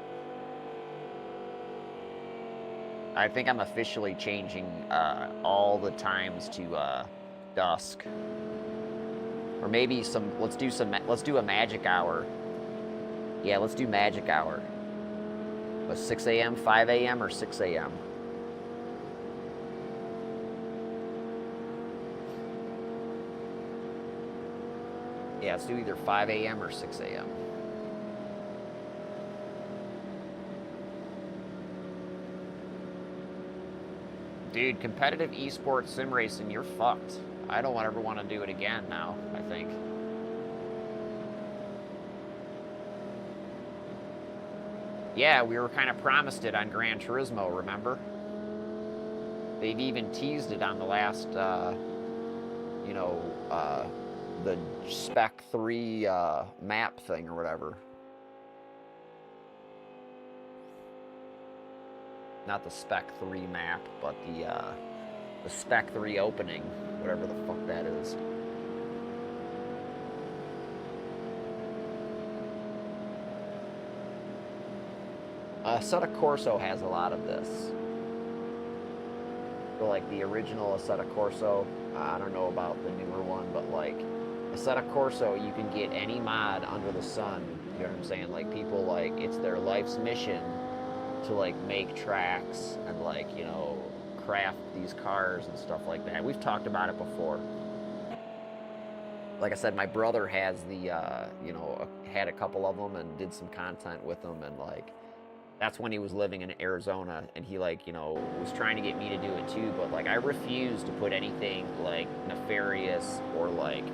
I think I'm officially changing all the times to dusk. Or maybe let's do a magic hour. Yeah, let's do magic hour. But 6 a.m., 5 a.m., or 6 a.m.? Yeah, let's do either 5 a.m. or 6 a.m. Dude, competitive esports sim racing, you're fucked. I don't ever want to do it again now, I think. Yeah, we were kind of promised it on Gran Turismo, remember? They've even teased it on the last, you know, the Spec 3 map thing or whatever. Not the Spec 3 map, but the Spec 3 opening, whatever the fuck that is. Assetto Corso has a lot of this. So like the original Assetto Corso, I don't know about the newer one, but like Assetto Corso, you can get any mod under the sun. You know what I'm saying? Like people like, it's their life's mission to like make tracks and like, you know, craft these cars and stuff like that. We've talked about it before. Like I said, my brother has the, you know, had a couple of them and did some content with them, and like, that's when he was living in Arizona, and he like, you know, was trying to get me to do it too, but like I refuse to put anything like nefarious or like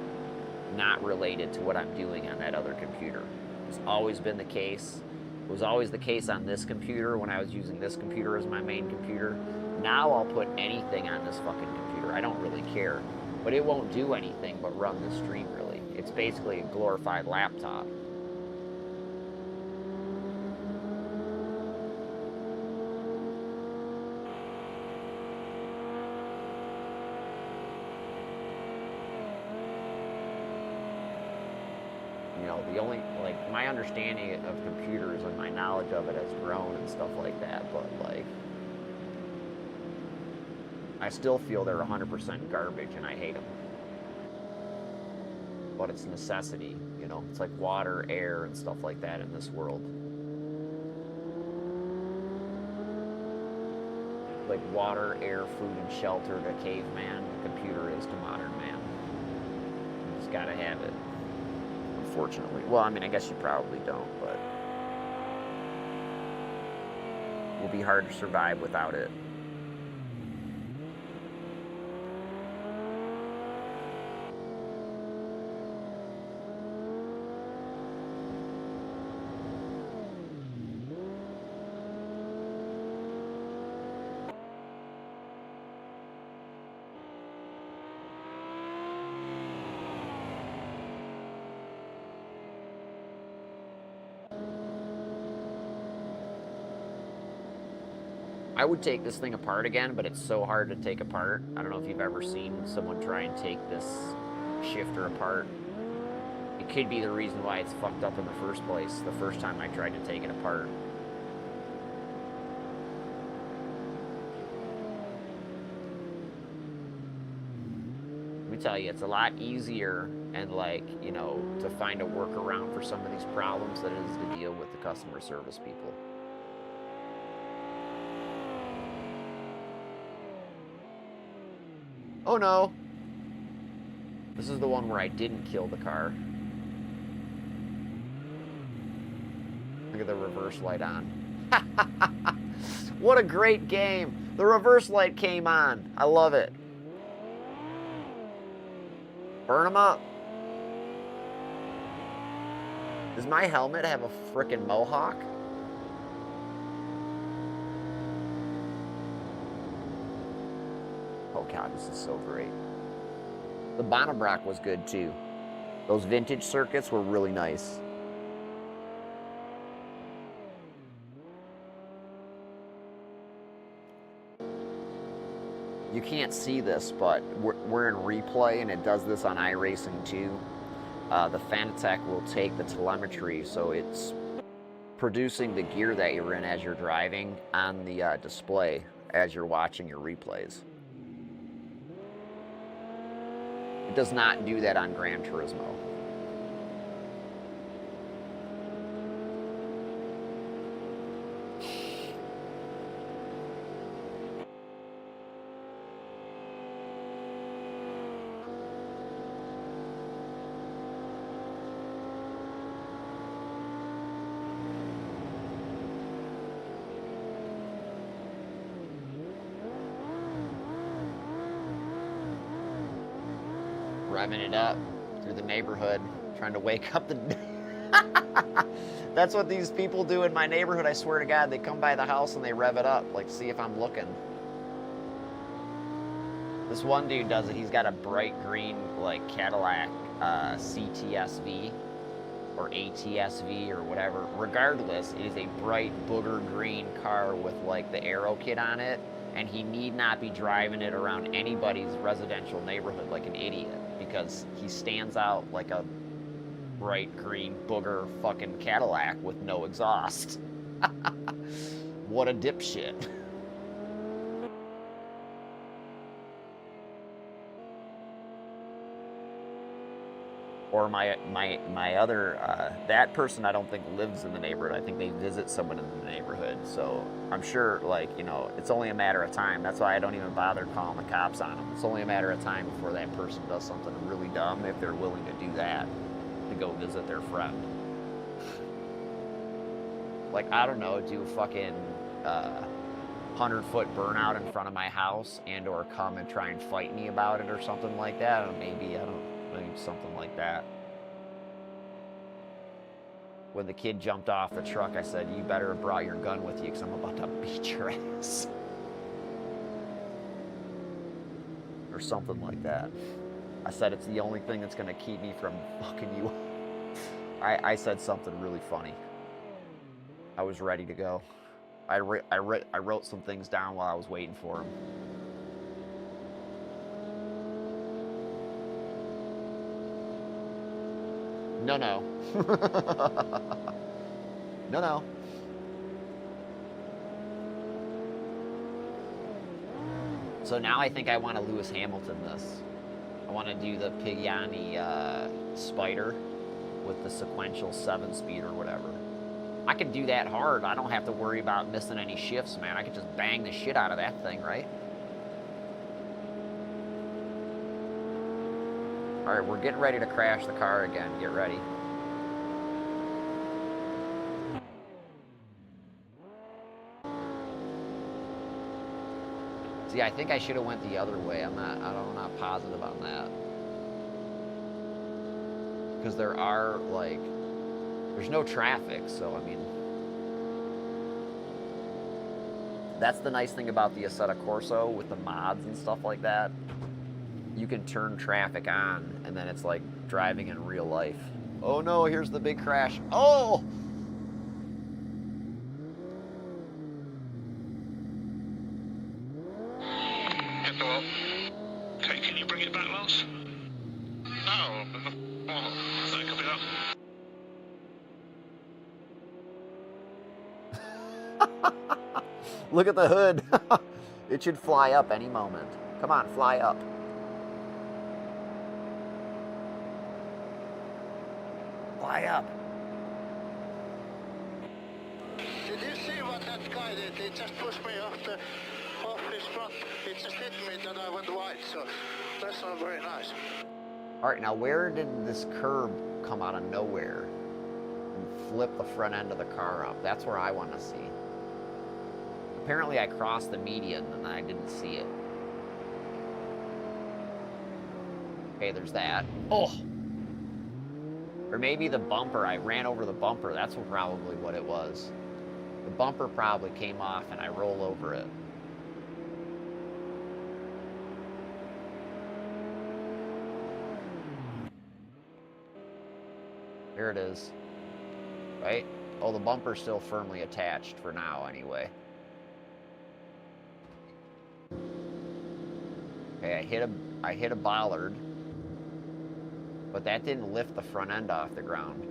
not related to what I'm doing on that other computer. It's always been the case. It was always the case on this computer when I was using this computer as my main computer. Now I'll put anything on this fucking computer. I don't really care. But it won't do anything but run the stream, really. It's basically a glorified laptop. You know, the only, like, my understanding of computers and my knowledge of it has grown and stuff like that, but, like, I still feel they're 100% garbage and I hate them. But it's a necessity, you know? It's like water, air, and stuff like that in this world. Like water, air, food, and shelter to caveman, the computer is to modern man. You just gotta have it. Unfortunately. Well, I mean, I guess you probably don't, but it will be hard to survive without it. I would take this thing apart again, but it's so hard to take apart. I don't know if you've ever seen someone try and take this shifter apart. It could be the reason why it's fucked up in the first place, the first time I tried to take it apart. Let me tell you, it's a lot easier and, like, you know, to find a workaround for some of these problems than it is to deal with the customer service people. Oh no! This is the one where I didn't kill the car. Look at the reverse light on. What a great game! The reverse light came on. I love it. Burn them up. Does my helmet have a frickin' mohawk? Oh god, this is so great. The Bonabrock was good too. Those vintage circuits were really nice. You can't see this, but we're in replay and it does this on iRacing too. The Fanatec will take the telemetry, so it's producing the gear that you're in as you're driving on the display as you're watching your replays. It does not do that on Gran Turismo. Revving it up through the neighborhood, trying to wake up the That's what these people do in my neighborhood, I swear to God. They come by the house and they rev it up, like, see if I'm looking. This one dude does it. He's got a bright green, like, Cadillac CTSV or ATSV or whatever. Regardless, it is a bright booger green car with, like, the aero kit on it, and he need not be driving it around anybody's residential neighborhood like an idiot, because he stands out like a bright green booger fucking Cadillac with no exhaust. What a dipshit. Or my other, that person I don't think lives in the neighborhood. I think they visit someone in the neighborhood. So I'm sure, like, you know, it's only a matter of time. That's why I don't even bother calling the cops on them. It's only a matter of time before that person does something really dumb, if they're willing to do that, to go visit their friend. Like, I don't know, do a fucking 100-foot burnout in front of my house, and or come and try and fight me about it or something like that. Or maybe, I don't know. Maybe something like that. When the kid jumped off the truck, I said, you better have brought your gun with you, because I'm about to beat your ass. Or something like that. I said, it's the only thing that's going to keep me from fucking you. I said something really funny. I was ready to go. I wrote some things down while I was waiting for him. No. No. So now I think I want to Lewis Hamilton this. I want to do the Pigiani Spider with the sequential 7-speed or whatever. I can do that hard. I don't have to worry about missing any shifts, man. I can just bang the shit out of that thing, right? All right, we're getting ready to crash the car again. Get ready. See, I think I should have went the other way. I'm not positive on that. Because there are, like, there's no traffic, so, I mean, that's the nice thing about the Assetto Corsa with the mods and stuff like that. You can turn traffic on, and then it's like driving in real life. Oh no, here's the big crash. Oh! Hello. Okay, can you bring it back, Lance? No. Oh, sorry, copy that. Look at the hood. It should fly up any moment. Come on, fly up. Fly up. Did you see what that guy did? He just pushed me off his front. He just hit me that I went wide, so that's not very nice. All right, now where did this curb come out of nowhere and flip the front end of the car up? That's where I want to see. Apparently I crossed the median and I didn't see it. Okay, there's that. Oh! Or maybe the bumper, I ran over the bumper. That's probably what it was. The bumper probably came off and I roll over it. Here it is. Right? Oh, the bumper's still firmly attached for now anyway. Okay, I hit a bollard, but that didn't lift the front end off the ground.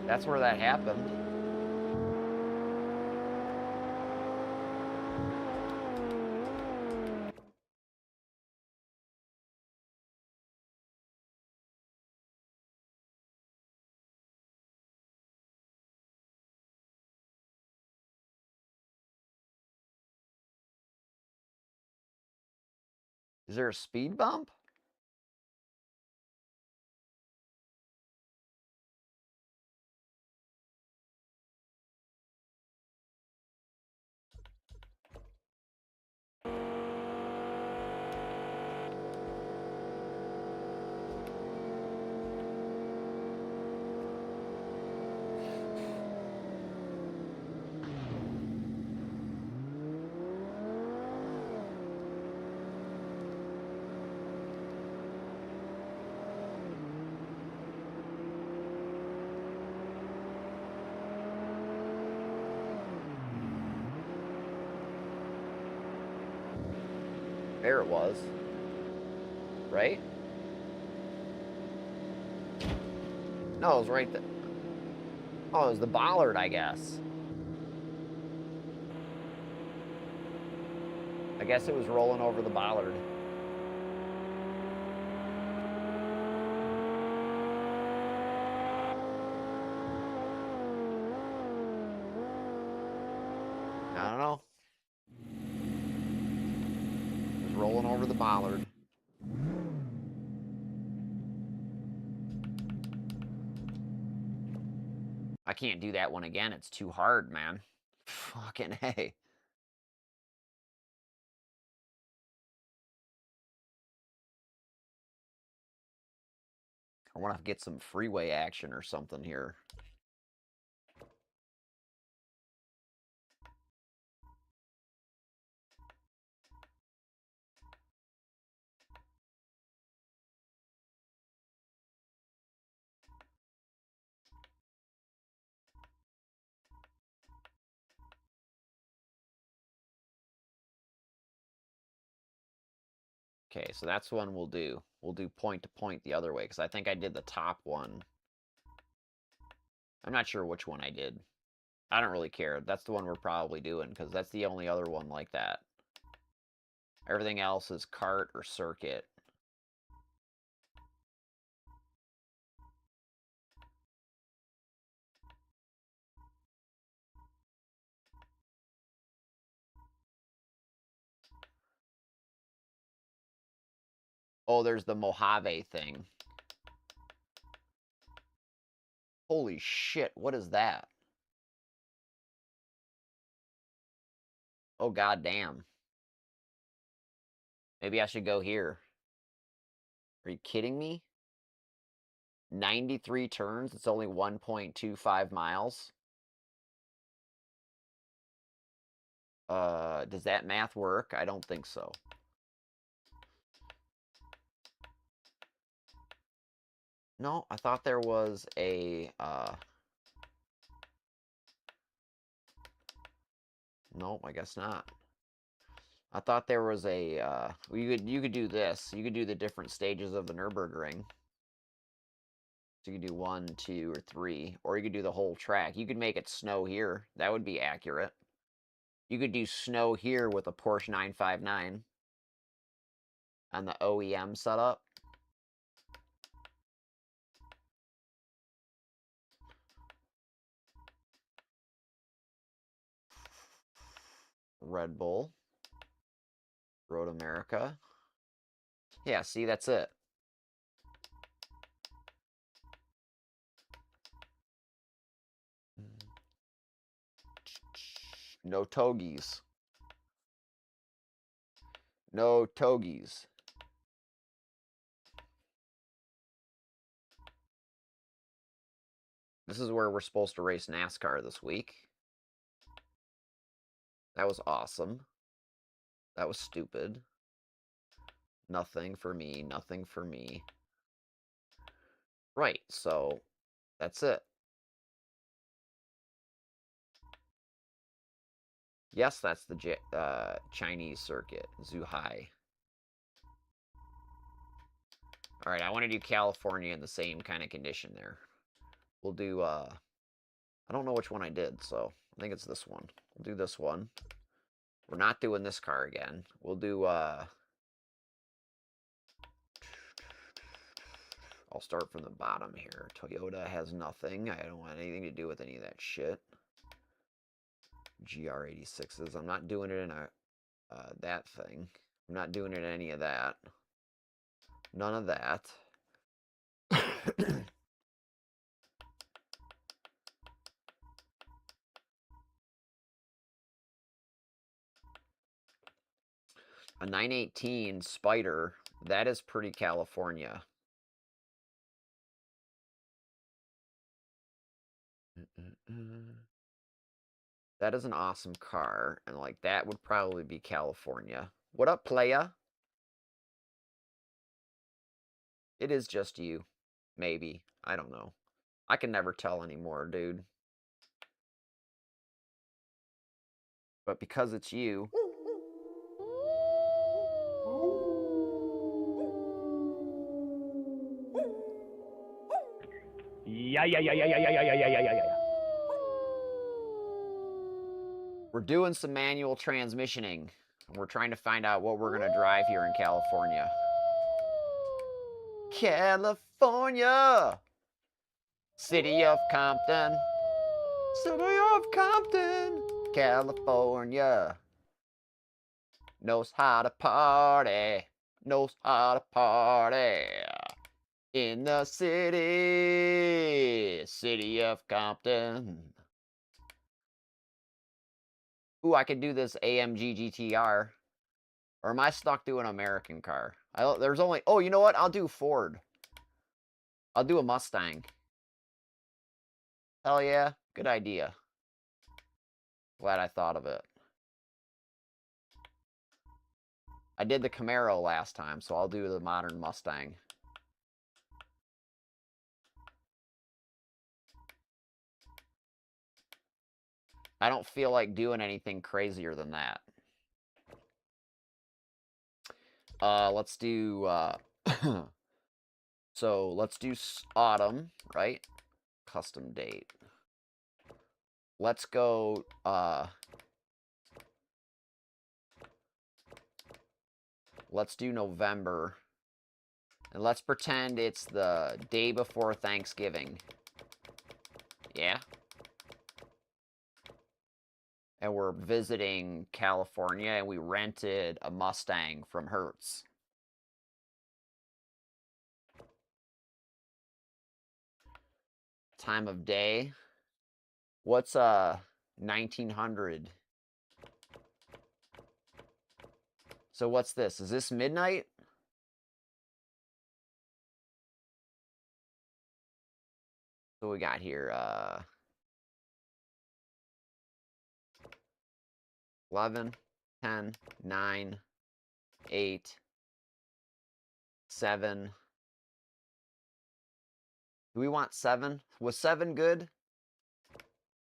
That's where that happened. Is there a speed bump? There it was. Right? No, it was right there. Oh, it was the bollard, I guess. I guess it was rolling over the bollard. I don't know. It was rolling over the bollard. I can't do that one again. It's too hard, man. Fucking hey. I want to get some freeway action or something here. Okay, so that's one we'll do. We'll do point to point the other way, because I think I did the top one. I'm not sure which one I did. I don't really care. That's the one we're probably doing, because that's the only other one like that. Everything else is kart or circuit. Oh, there's the Mojave thing. Holy shit, what is that? Oh, goddamn. Maybe I should go here. Are you kidding me? 93 turns, it's only 1.25 miles. Does that math work? I don't think so. No, I thought there was a, no, I guess not. I thought there was a, you could do this. You could do the different stages of the Nürburgring. So you could do 1, 2, or 3, or you could do the whole track. You could make it snow here. That would be accurate. You could do snow here with a Porsche 959 on the OEM setup. Red Bull. Road America. Yeah, see, that's it. No togies. No togies. This is where we're supposed to race NASCAR this week. That was awesome. That was stupid. Nothing for me, nothing for me. Right, so that's it. Yes, that's the Chinese circuit, Zhuhai. All right, I want to do California in the same kind of condition there. We'll do, I don't know which one I did, so I think it's this one. We'll do this one. We're not doing this car again. We'll do, I'll start from the bottom here. Toyota has nothing. I don't want anything to do with any of that shit. GR86s. I'm not doing it in a, that thing. I'm not doing it in any of that. None of that. A 918 Spider, that is pretty California. That is an awesome car, and like that would probably be California. What up, playa? It is just you. Maybe. I don't know. I can never tell anymore, dude. But because it's you... We're doing some manual transmissioning. We're trying to find out what we're going to drive here in California. California! City of Compton. City of Compton. California. Knows how to party. Knows how to party. In the city. City of Compton. Ooh, I could do this AMG GTR. Or am I stuck doing American car? There's only... Oh, you know what? I'll do Ford. I'll do a Mustang. Hell yeah. Good idea. Glad I thought of it. I did the Camaro last time, so I'll do the modern Mustang. I don't feel like doing anything crazier than that. Let's do... so, let's do autumn, right? Custom date. Let's go... let's do November. And let's pretend it's the day before Thanksgiving. Yeah? And we're visiting California, and we rented a Mustang from Hertz. Time of day. What's 1900? So what's this? Is this midnight? So we got here 11, 10, 9, 8, 7. Do we want 7? Was 7 good?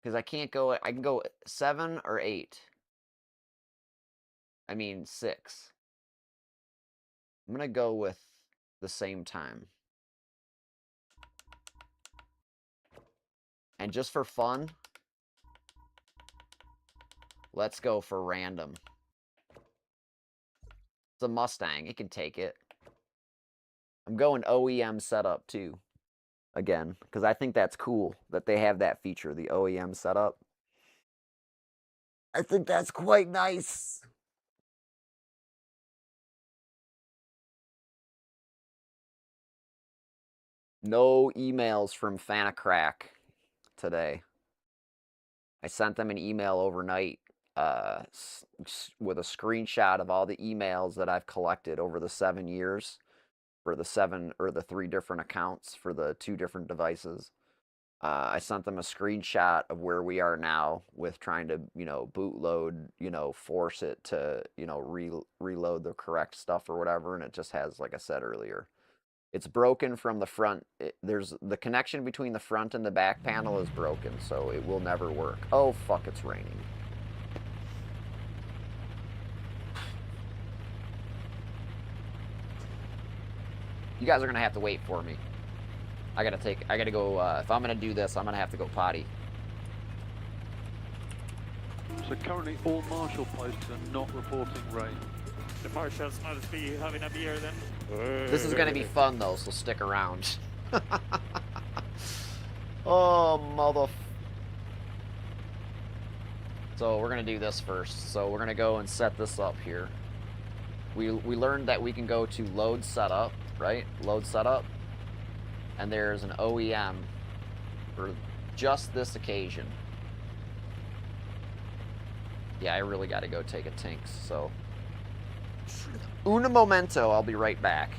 Because I can't go... I can go 7 or 8. I mean 6. I'm going to go with the same time. And just for fun, let's go for random. It's a Mustang. It can take it. I'm going OEM setup too. Again, because I think that's cool that they have that feature, the OEM setup. I think that's quite nice. No emails from Fanacrack today. I sent them an email overnight with a screenshot of all the emails that I've collected over the 7 years for the 3 different accounts for the 2 different devices. I sent them a screenshot of where we are now with trying to, bootload, force it to, reload the correct stuff or whatever, and it just has, like I said earlier, it's broken from the front. There's the connection between the front and the back panel is broken, so it will never work. Oh, fuck, it's raining. You guys are gonna have to wait for me. I gotta go, if I'm gonna do this, I'm gonna have to go potty. So currently all marshal posts are not reporting rain. The marshals must be having a beer then. This is gonna be fun though, so stick around. Oh, mother... So we're gonna do this first. So we're gonna go and set this up here. We learned that we can go to load setup, right? Load setup. And there's an OEM for just this occasion. Yeah, I really gotta go take a tinks, so... Un momento, I'll be right back.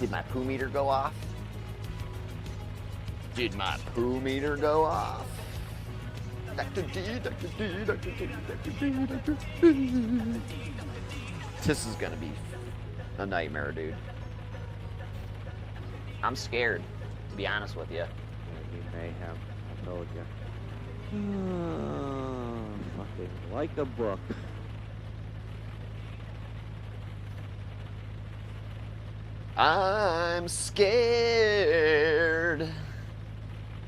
Did my poo meter go off? Did my poo meter go off? Dr. D, Dr. D, Dr. D, Dr. D, Dr. D. This is gonna be a nightmare, dude. I'm scared, to be honest with you. You may have. I told you. Fucking like a book. I'm scared.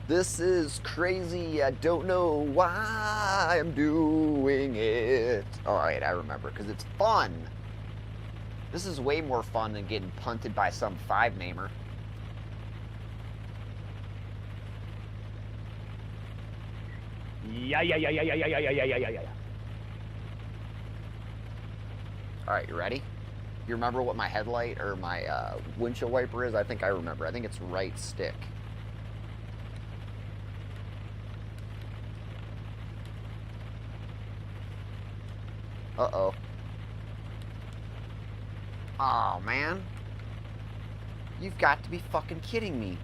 This is crazy. I don't know why I'm doing it. All right, I remember, because it's fun. This is way more fun than getting punted by some five-namer. Yeah. All right, you ready? You remember what my headlight or my windshield wiper is? I think I remember. I think it's right stick. Uh-oh. Oh, man. You've got to be fucking kidding me.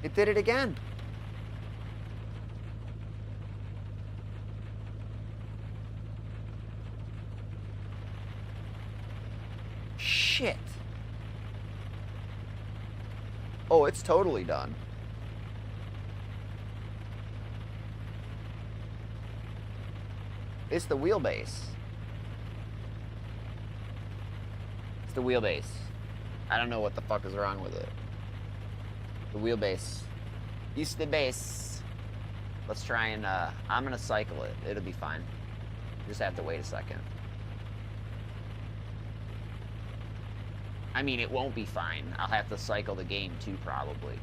It did it again. Shit. Oh, it's totally done. It's the wheelbase. It's the wheelbase. I don't know what the fuck is wrong with it. The wheelbase. Use the base. Let's try and, I'm gonna cycle it. It'll be fine. Just have to wait a second. I mean, it won't be fine. I'll have to cycle the game too, probably.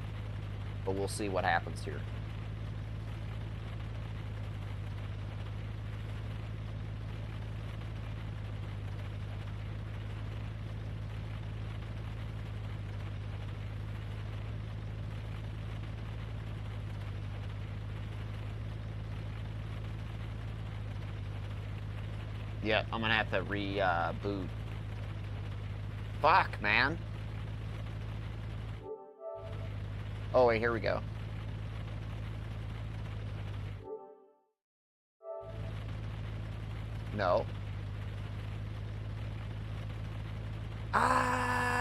But we'll see what happens here. Yep, I'm gonna have to reboot. Fuck, man. Oh, wait, here we go. No. Ah!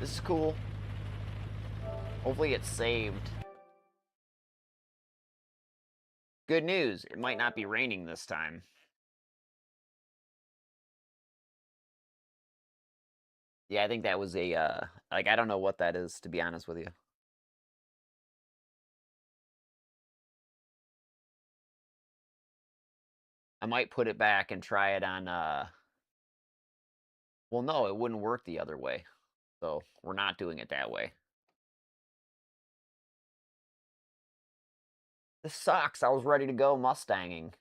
This is cool. Hopefully it's saved. Good news, it might not be raining this time. Yeah, I think that was a, like, I don't know what that is, to be honest with you. I might put it back and try it on, well, no, it wouldn't work the other way. So, we're not doing it that way. This sucks. I was ready to go Mustanging.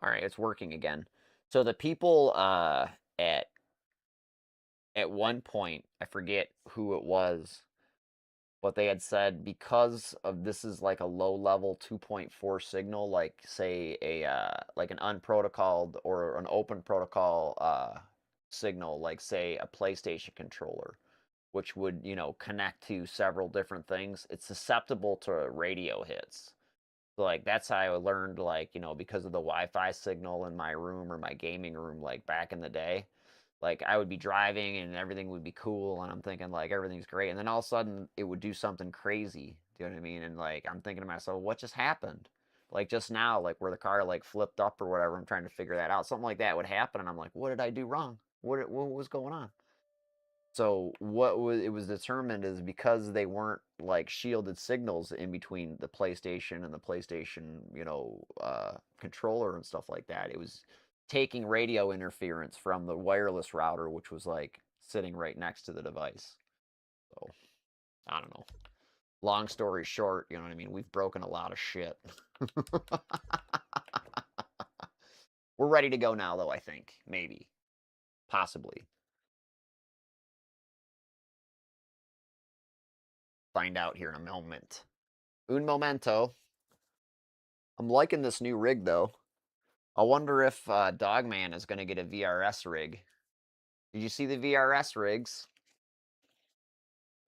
All right, it's working again. So the people at one point, I forget who it was, but they had said because of this is like a low level 2.4 signal, like say a like an unprotocoled or an open protocol signal, like say a PlayStation controller, which would, you know, connect to several different things. It's susceptible to radio hits. So, like, that's how I learned, like, you know, because of the Wi-Fi signal in my room or my gaming room, like, back in the day. Like, I would be driving and everything would be cool, and I'm thinking, like, everything's great. And then all of a sudden, it would do something crazy. Do you know what I mean? And, like, I'm thinking to myself, what just happened? Like, just now, like, where the car, like, flipped up or whatever, I'm trying to figure that out. Something like that would happen, and I'm like, what did I do wrong? What was going on? So what it was determined is because they weren't like shielded signals in between the PlayStation and the PlayStation, you know, controller and stuff like that. It was taking radio interference from the wireless router, which was like sitting right next to the device. So I don't know. Long story short, you know what I mean? We've broken a lot of shit. We're ready to go now, though, I think. Maybe. Possibly. Find out here in a moment. Un momento. I'm liking this new rig, though. I wonder if Dogman is going to get a VRS rig. Did you see the VRS rigs?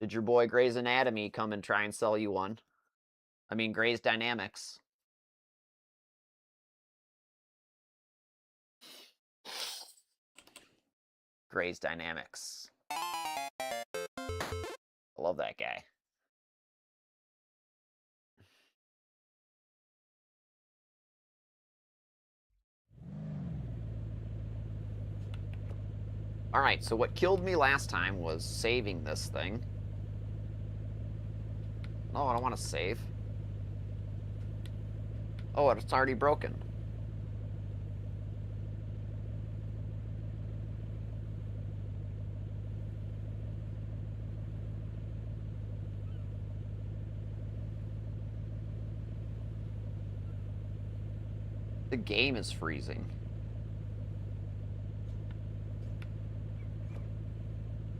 Did your boy Grey's Anatomy come and try and sell you one? I mean, Grey's Dynamics. Grey's Dynamics. I love that guy. Alright, so what killed me last time was saving this thing. No, I don't want to save. Oh, it's already broken. The game is freezing.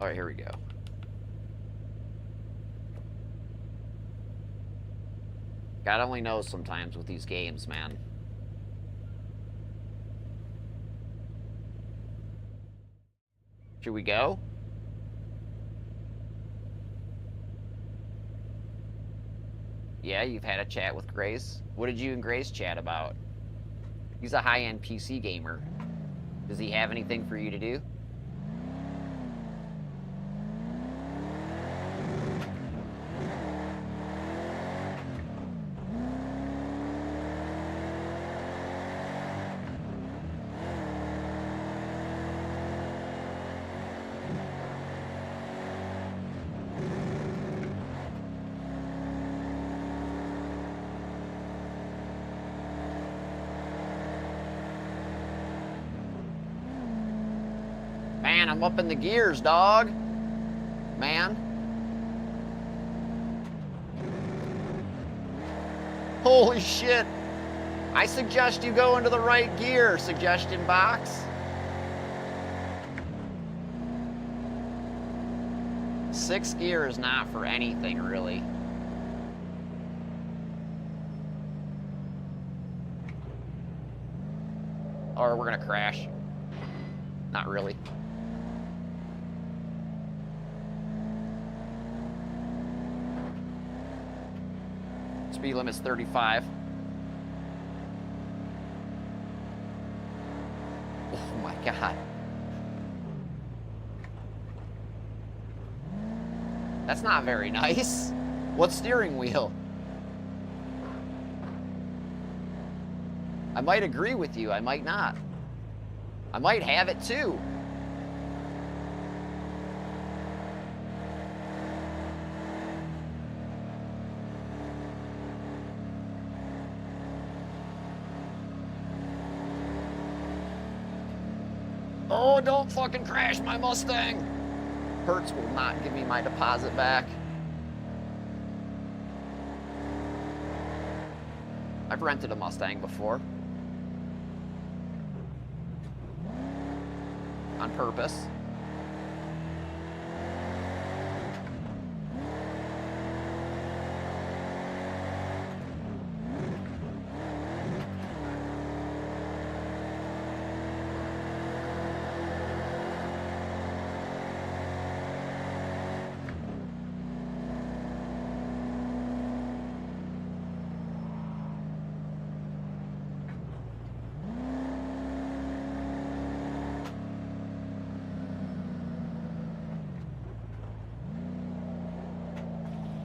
Alright, here we go. God only knows sometimes with these games, man. Should we go? Yeah, you've had a chat with Grace. What did you and Grace chat about? He's a high-end PC gamer. Does he have anything for you to do? Man, I'm up in the gears, dog. Man. Holy shit. I suggest you go into the right gear, suggestion box. Sixth gear is not for anything, really. Or we're gonna crash. Not really. Speed limit's 35. Oh my god. That's not very nice. What steering wheel? I might agree with you, I might not. I might have it too. Oh, don't fucking crash my Mustang. Hertz will not give me my deposit back. I've rented a Mustang before. On purpose.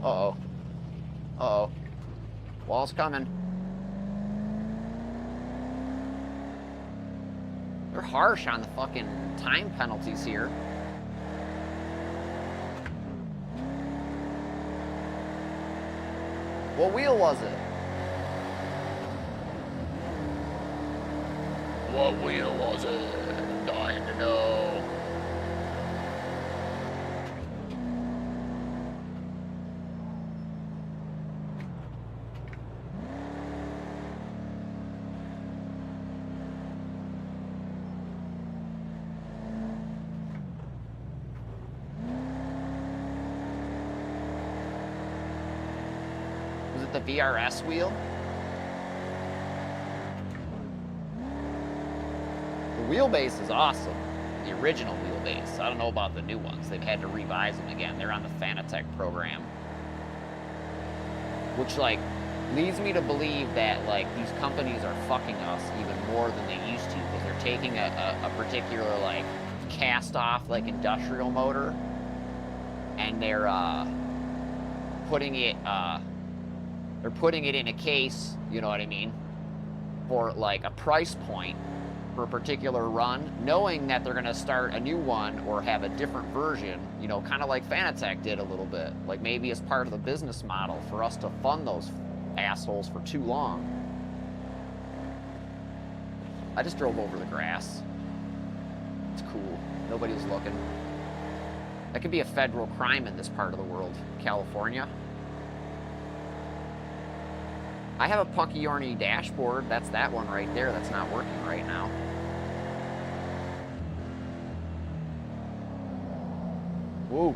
Uh-oh. Uh-oh. Wall's coming. They're harsh on the fucking time penalties here. What wheel was it? What wheel was it? I'm dying to know. the VRS wheel? The wheelbase is awesome. The original wheelbase. I don't know about the new ones. They've had to revise them again. They're on the Fanatec program. Which, like, leads me to believe that, like, these companies are fucking us even more than they used to, because they're taking a particular, like, cast-off, like, industrial motor, and they're putting it in a case, you know what I mean, for, like, a price point for a particular run, knowing that they're going to start a new one or have a different version, you know, kind of like Fanatec did a little bit. Like, maybe as part of the business model for us to fund those assholes for too long. I just drove over the grass. It's cool. Nobody was looking. That could be a federal crime in this part of the world. California. I have a Punky Yorny dashboard. That's that one right there. That's not working right now. Whoa.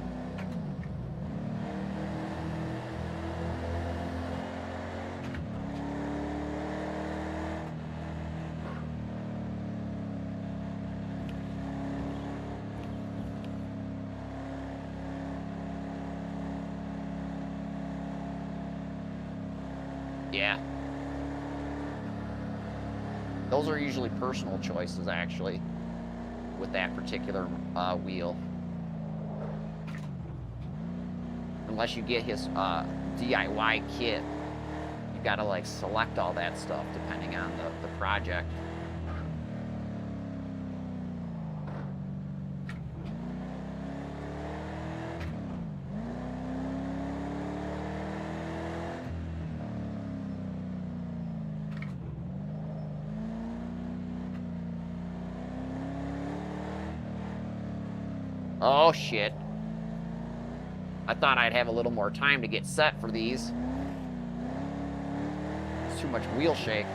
Yeah. Those are usually personal choices, actually, with that particular wheel. Unless you get his DIY kit, you gotta, like, select all that stuff depending on the project. Oh, shit. I thought I'd have a little more time to get set for these. It's too much wheel shake.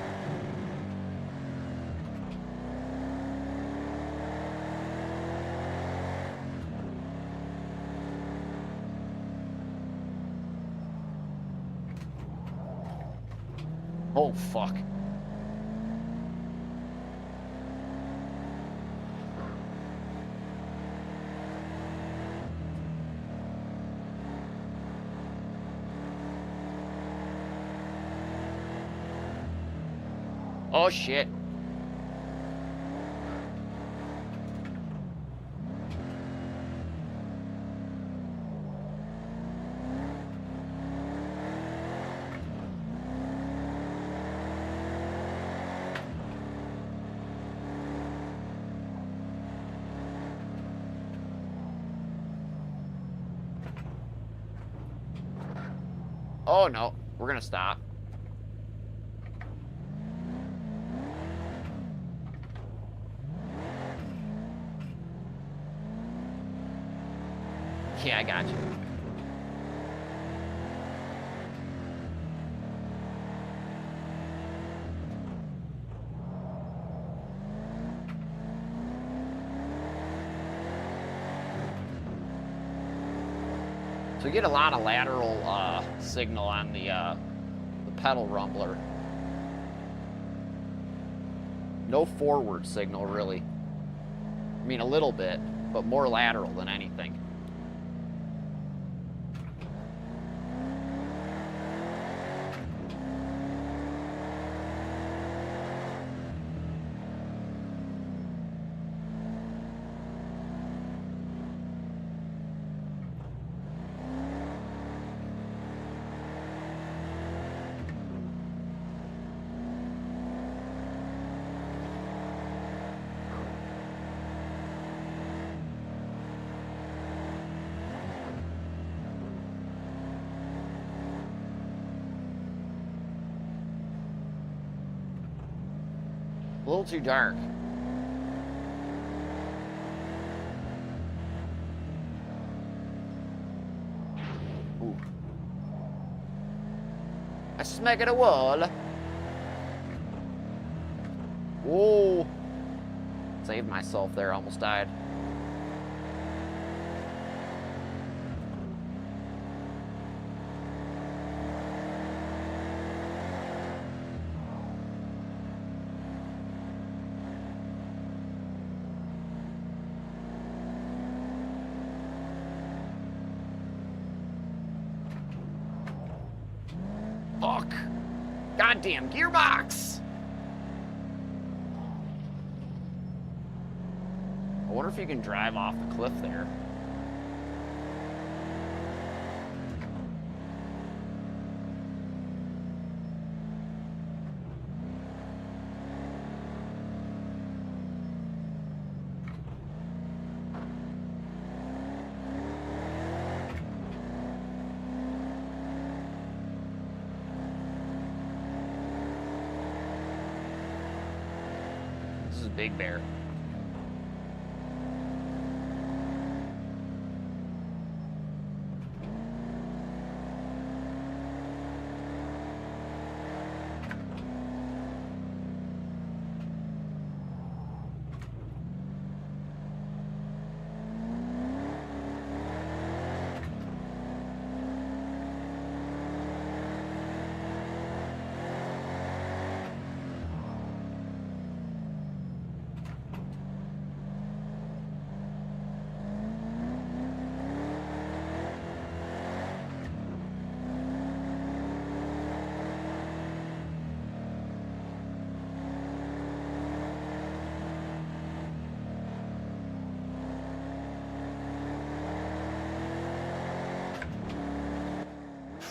Oh, fuck. Oh, shit. Oh, no. We're gonna stop. Yeah, I got you. So you get a lot of lateral signal on the pedal rumbler. No forward signal, really. I mean, a little bit, but more lateral than anything. A little too dark. Ooh. I smack at a wall. Whoa. Saved myself there, almost died. goddamn gearbox! I wonder if you can drive off the cliff there. This is Big Bear.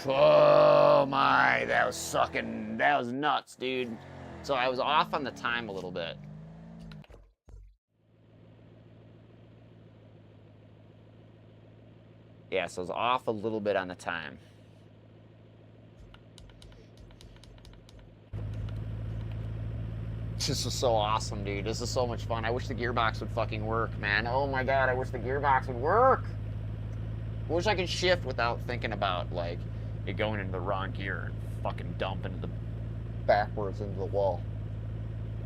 Oh my, that was sucking, that was nuts, dude. So I was off on the time a little bit. Yeah, so I was off a little bit on the time. This is so awesome, dude. This is so much fun. I wish the gearbox would fucking work, man. Oh my god, I wish the gearbox would work. I wish I could shift without thinking about, like, it going into the wrong gear and fucking dumping the backwards into the wall.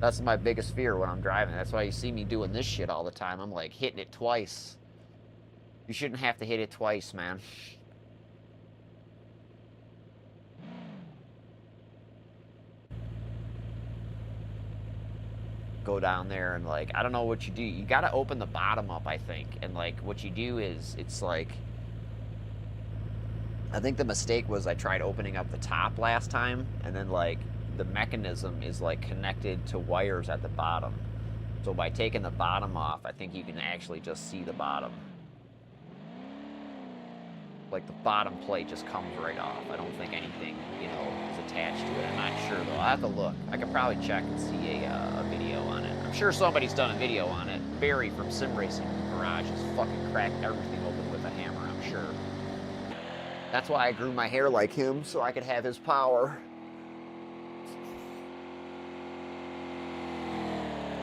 That's my biggest fear when I'm driving. That's why you see me doing this shit all the time. I'm like hitting it twice. You shouldn't have to hit it twice, man. Go down there and, like, I don't know what you do. You gotta open the bottom up, I think. And, like, what you do is, it's like, I think the mistake was I tried opening up the top last time, and then, like, the mechanism is, like, connected to wires at the bottom. So by taking the bottom off, I think you can actually just see the bottom. Like, the bottom plate just comes right off. I don't think anything, you know, is attached to it. I'm not sure, though. I'll have to look. I could probably check and see a video on it. I'm sure somebody's done a video on it. Barry from Sim Racing Garage has fucking cracked everything open with a hammer, I'm sure. That's why I grew my hair like him, so I could have his power.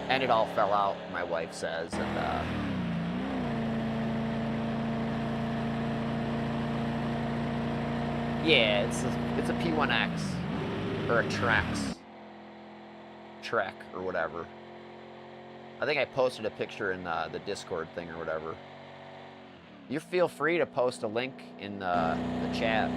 And it all fell out, my wife says, and yeah, it's a P1X or a Trex, or whatever. I think I posted a picture in the Discord thing or whatever. You feel free to post a link in the chat.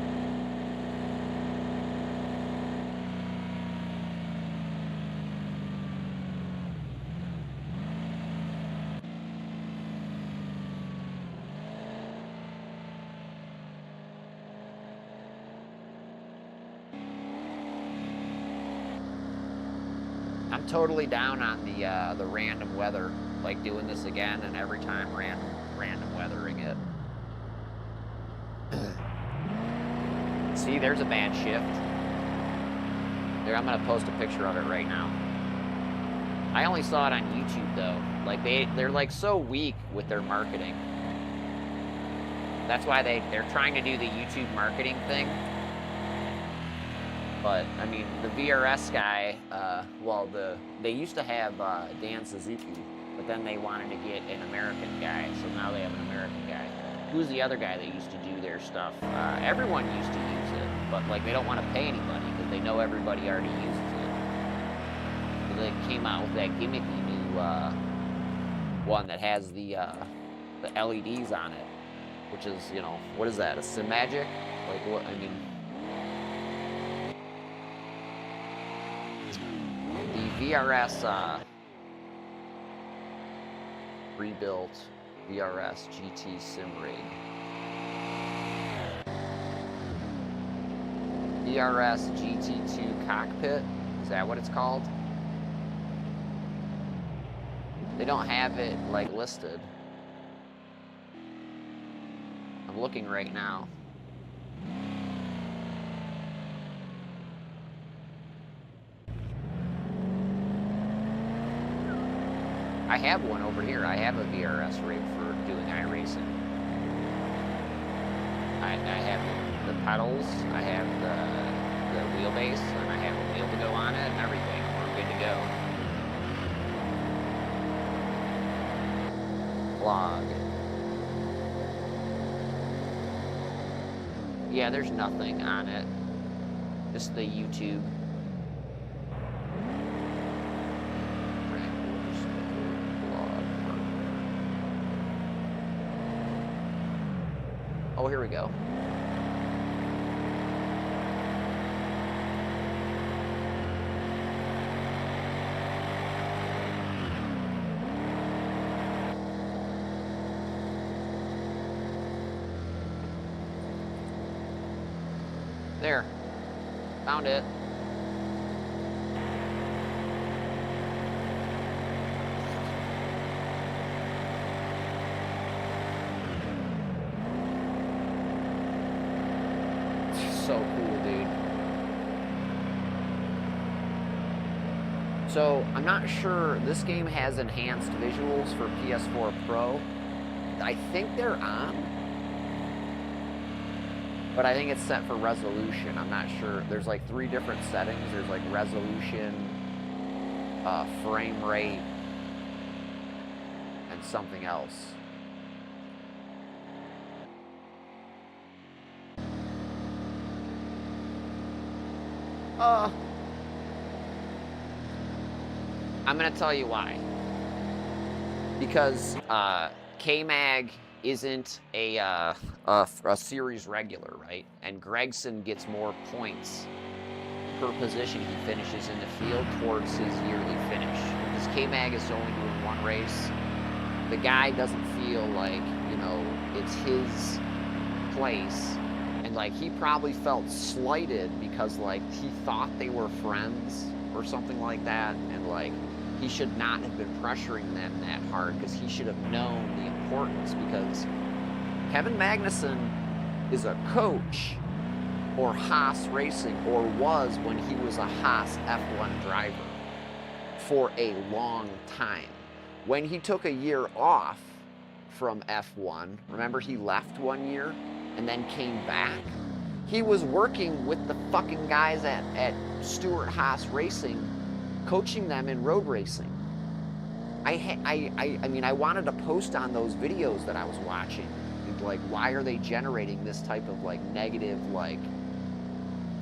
I'm totally down on the random weather, like doing this again and every time random weathering it. See, there's a bad shift. There, I'm gonna post a picture of it right now. I only saw it on YouTube though. Like they're like so weak with their marketing. That's why they're trying to do the YouTube marketing thing. But I mean, the VRS guy, well, they used to have Dan Suzuki, but then they wanted to get an American guy, so now they have an American guy. Who's the other guy that used to do their stuff? Everyone used to use it, but like they don't want to pay anybody because they know everybody already uses it. So they came out with that gimmicky new one that has the LEDs on it, which is, you know, what is that? A Simgear? Like what? I mean. The VRS rebuilt VRS GT Sim Rig. VRS GT2 cockpit. Is that what it's called? They don't have it like listed. I'm looking right now. I have one over here. I have a VRS rig for doing iRacing. I have the pedals, I have the wheelbase, and I have a wheel to go on it and everything. We're good to go. Vlog. Yeah, there's nothing on it. Just the YouTube. Oh, here we go. There. Found it. So cool, dude. So, I'm not sure, this game has enhanced visuals for PS4 Pro. I think they're on, but I think it's set for resolution. I'm not sure. There's like 3 different settings. There's like resolution, frame rate, and something else. I'm gonna tell you why. Because K-Mag isn't a series regular, right? And Gregson gets more points per position he finishes in the field towards his yearly finish. Because K-Mag is only doing 1 race. The guy doesn't feel like, you know, it's his place. And like, he probably felt slighted because like, he thought they were friends or something like that. And like, he should not have been pressuring them that hard because he should have known the importance, because Kevin Magnussen is a coach for Haas Racing, or was when he was a Haas F1 driver for a long time. When he took a year off from F1, remember he left 1 year and then came back? He was working with the fucking guys at Stewart Haas Racing, coaching them in road racing. I mean, I wanted to post on those videos that I was watching. Like, why are they generating this type of like negative, like,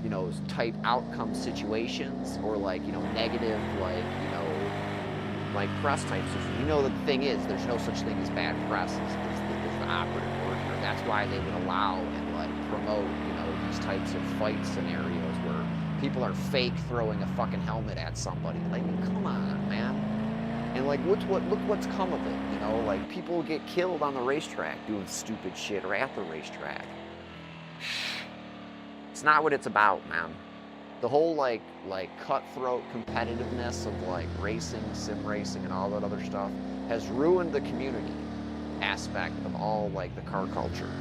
you know, type outcome situations, or like, you know, negative, like, you know, like press type situations. You know, the thing is, there's no such thing as bad press is the operative word here. That's why they would allow and like promote, you know, these types of fight scenarios where people are fake throwing a fucking helmet at somebody. Like, come on, man. And like, look what's come of it, you know? Like, people get killed on the racetrack doing stupid shit, or at the racetrack. It's not what it's about, man. The whole like cutthroat competitiveness of like racing, sim racing, and all that other stuff has ruined the community aspect of all like the car culture.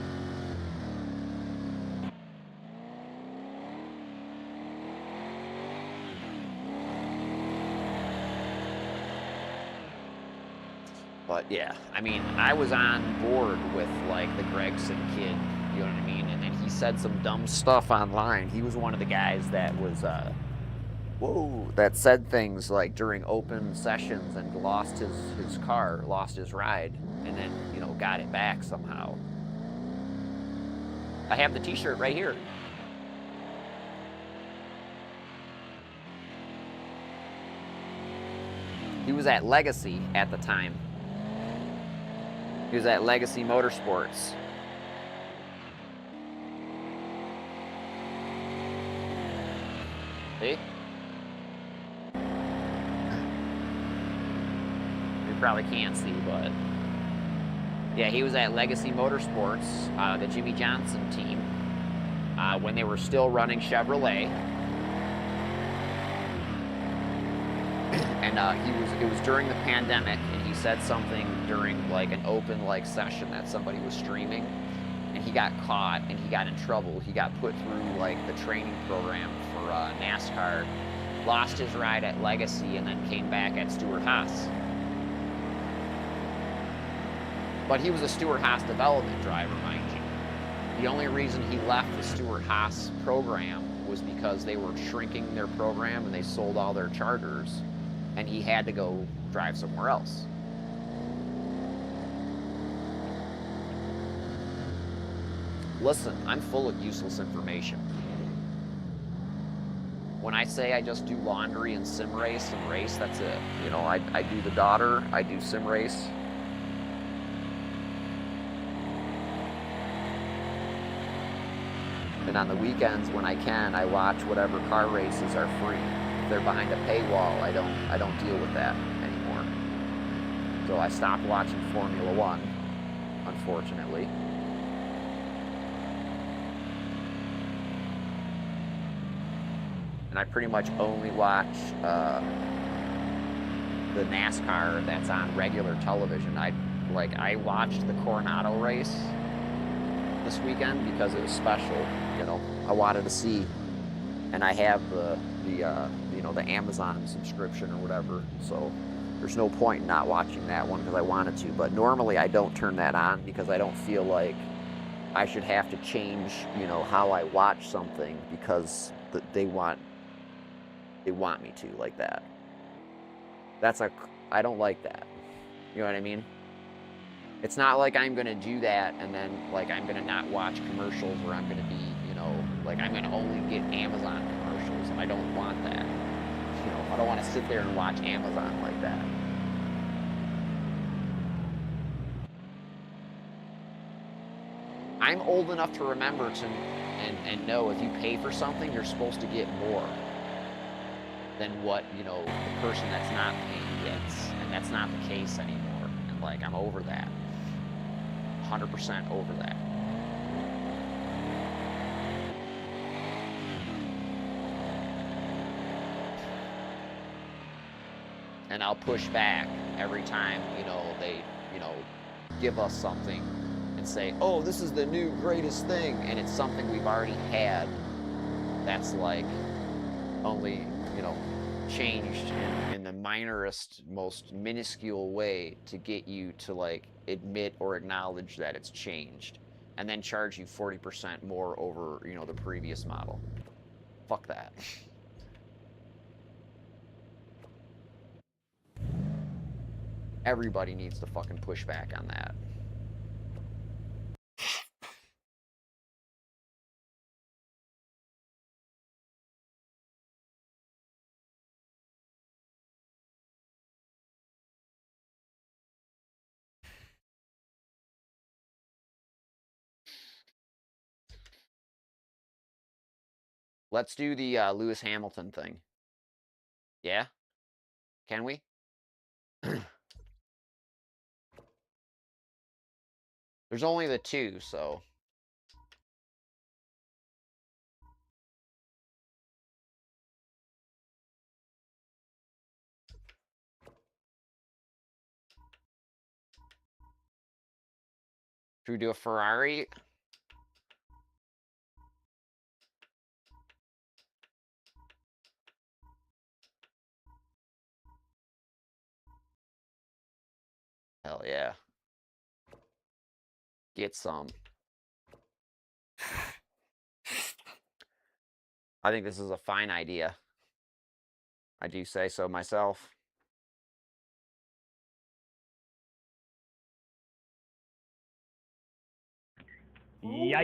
But yeah, I mean, I was on board with like the Gregson kid, you know what I mean? And then he said some dumb stuff online. He was one of the guys that was, that said things like during open sessions and lost his car, lost his ride, and then, you know, got it back somehow. I have the t-shirt right here. He was at Legacy at the time. He was at Legacy Motorsports. See? You probably can't see, but yeah, he was at Legacy Motorsports, the Jimmy Johnson team. when they were still running Chevrolet. And it was during the pandemic, and he said something during like an open like session that somebody was streaming, and he got caught and he got in trouble. He got put through like the training program for NASCAR, lost his ride at Legacy, and then came back at Stewart-Haas. But he was a Stewart-Haas development driver, mind you. The only reason he left the Stewart-Haas program was because they were shrinking their program and they sold all their charters, and he had to go drive somewhere else. Listen, I'm full of useless information. When I say I just do laundry and sim race and race, that's it. You know, I do the daughter, I do sim race. And on the weekends when I can, I watch whatever car races are free. If they're behind a paywall, I don't deal with that anymore. So I stopped watching Formula One, unfortunately. And I pretty much only watch the NASCAR that's on regular television. I watched the Coronado race this weekend because it was special. You know, I wanted to see, and I have the Amazon subscription or whatever. So there's no point in not watching that one because I wanted to. But normally I don't turn that on because I don't feel like I should have to change, you know, how I watch something because they want me to like that. I don't like that. You know what I mean? It's not like I'm gonna do that and then like I'm gonna not watch commercials or I'm gonna be, you know, like I'm gonna only get Amazon commercials. I don't want that. You know, I don't want to sit there and watch Amazon like that. I'm old enough to remember and know if you pay for something, you're supposed to get more than what, you know, the person that's not paying gets. And that's not the case anymore. And like, I'm over that. 100% over that. And I'll push back every time, you know, they, you know, give us something and say, oh, this is the new greatest thing. And it's something we've already had that's like only, you know, changed in the minorest, most minuscule way to get you to like admit or acknowledge that it's changed, and then charge you 40% more over, you know, the previous model. Fuck that. Everybody needs to fucking push back on that. Let's do the Lewis Hamilton thing. Yeah? Can we? There's only the two, so... Should we do a Ferrari? Hell yeah. Get some. I think this is a fine idea. I do say so myself. Yeah.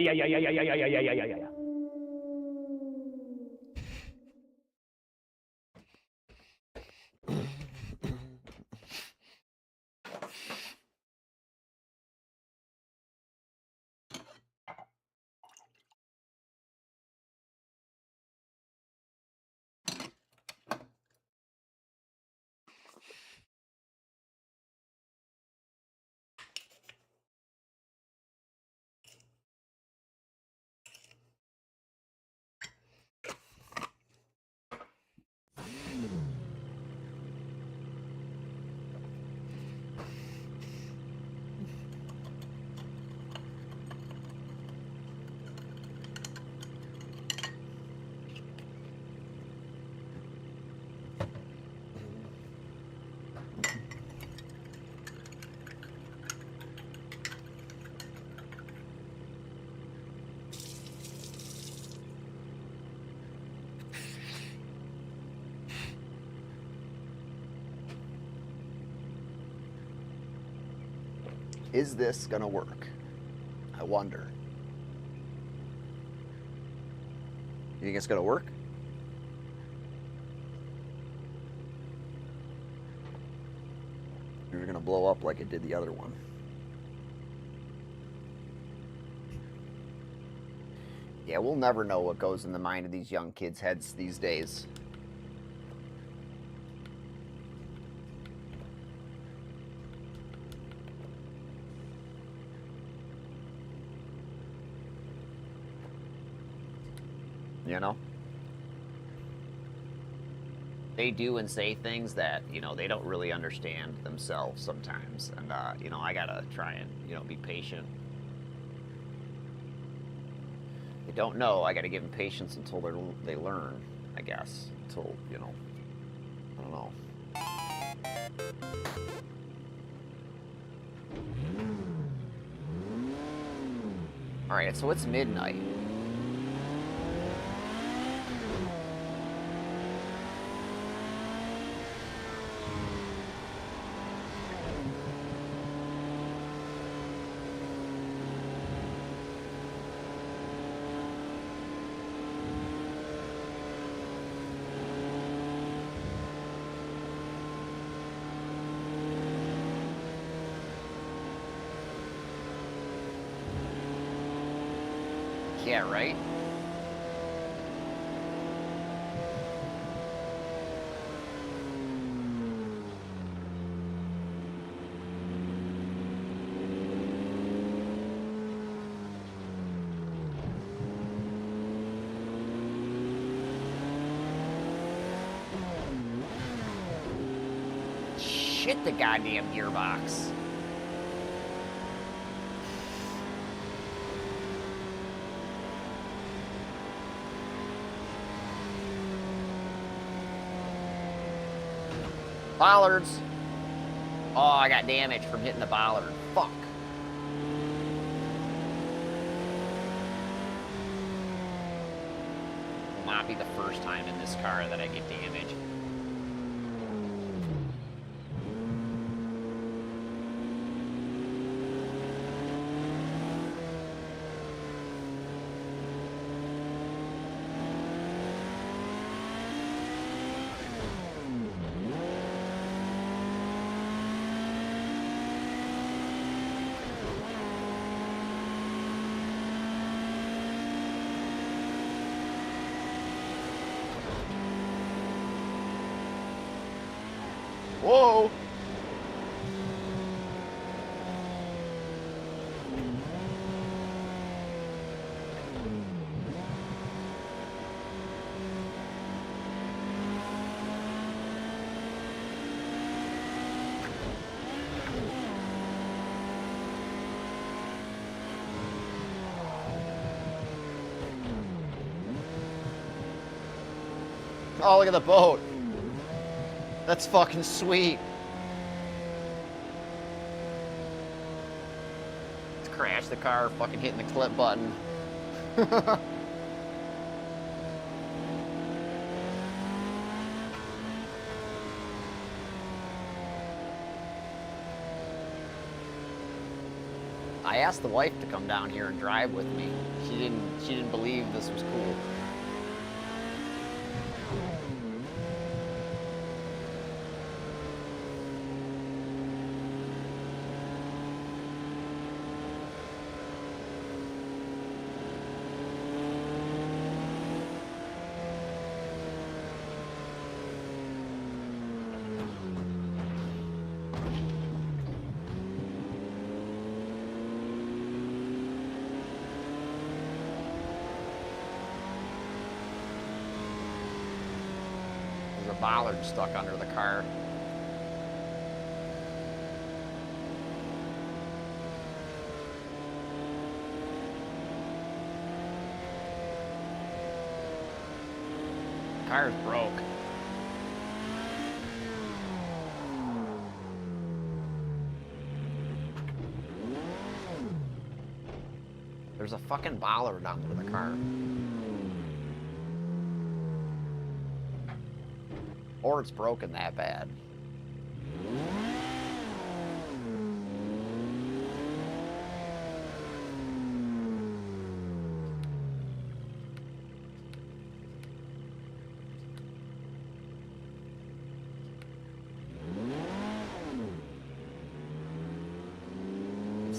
Is this gonna work? I wonder. You think it's gonna work? You're gonna blow up like it did the other one. Yeah, we'll never know what goes in the mind of these young kids' heads these days. You know? They do and say things that, you know, they don't really understand themselves sometimes. And, you know, I gotta try and, you know, be patient. They don't know. I gotta give them patience until they learn, I guess. Until, you know, I don't know. Alright, so it's midnight. Yeah, right? Shit, the goddamn gearbox. Bollards. Oh, I got damage from hitting the bollard. Fuck. Will not be the first time in this car that I get damage. Whoa! Oh, look at the boat. That's fucking sweet. Let's crash the car, fucking hitting the clip button. I asked the wife to come down here and drive with me. She didn't believe this was cool. There's a bollard stuck under the car. Car's broke. There's a fucking bollard under the car. Or it's broken that bad.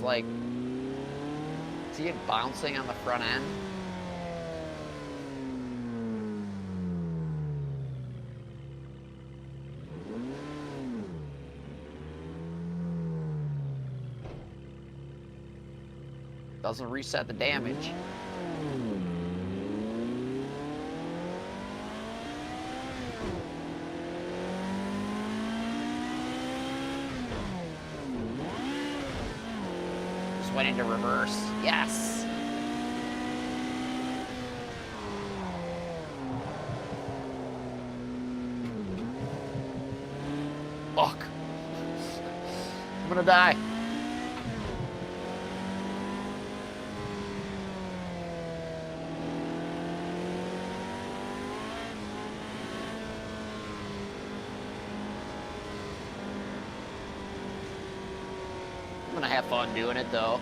like, see it bouncing on the front end? Doesn't reset the damage. Just went into reverse. Yes! Fuck. I'm gonna die. I'm gonna have fun doing it though.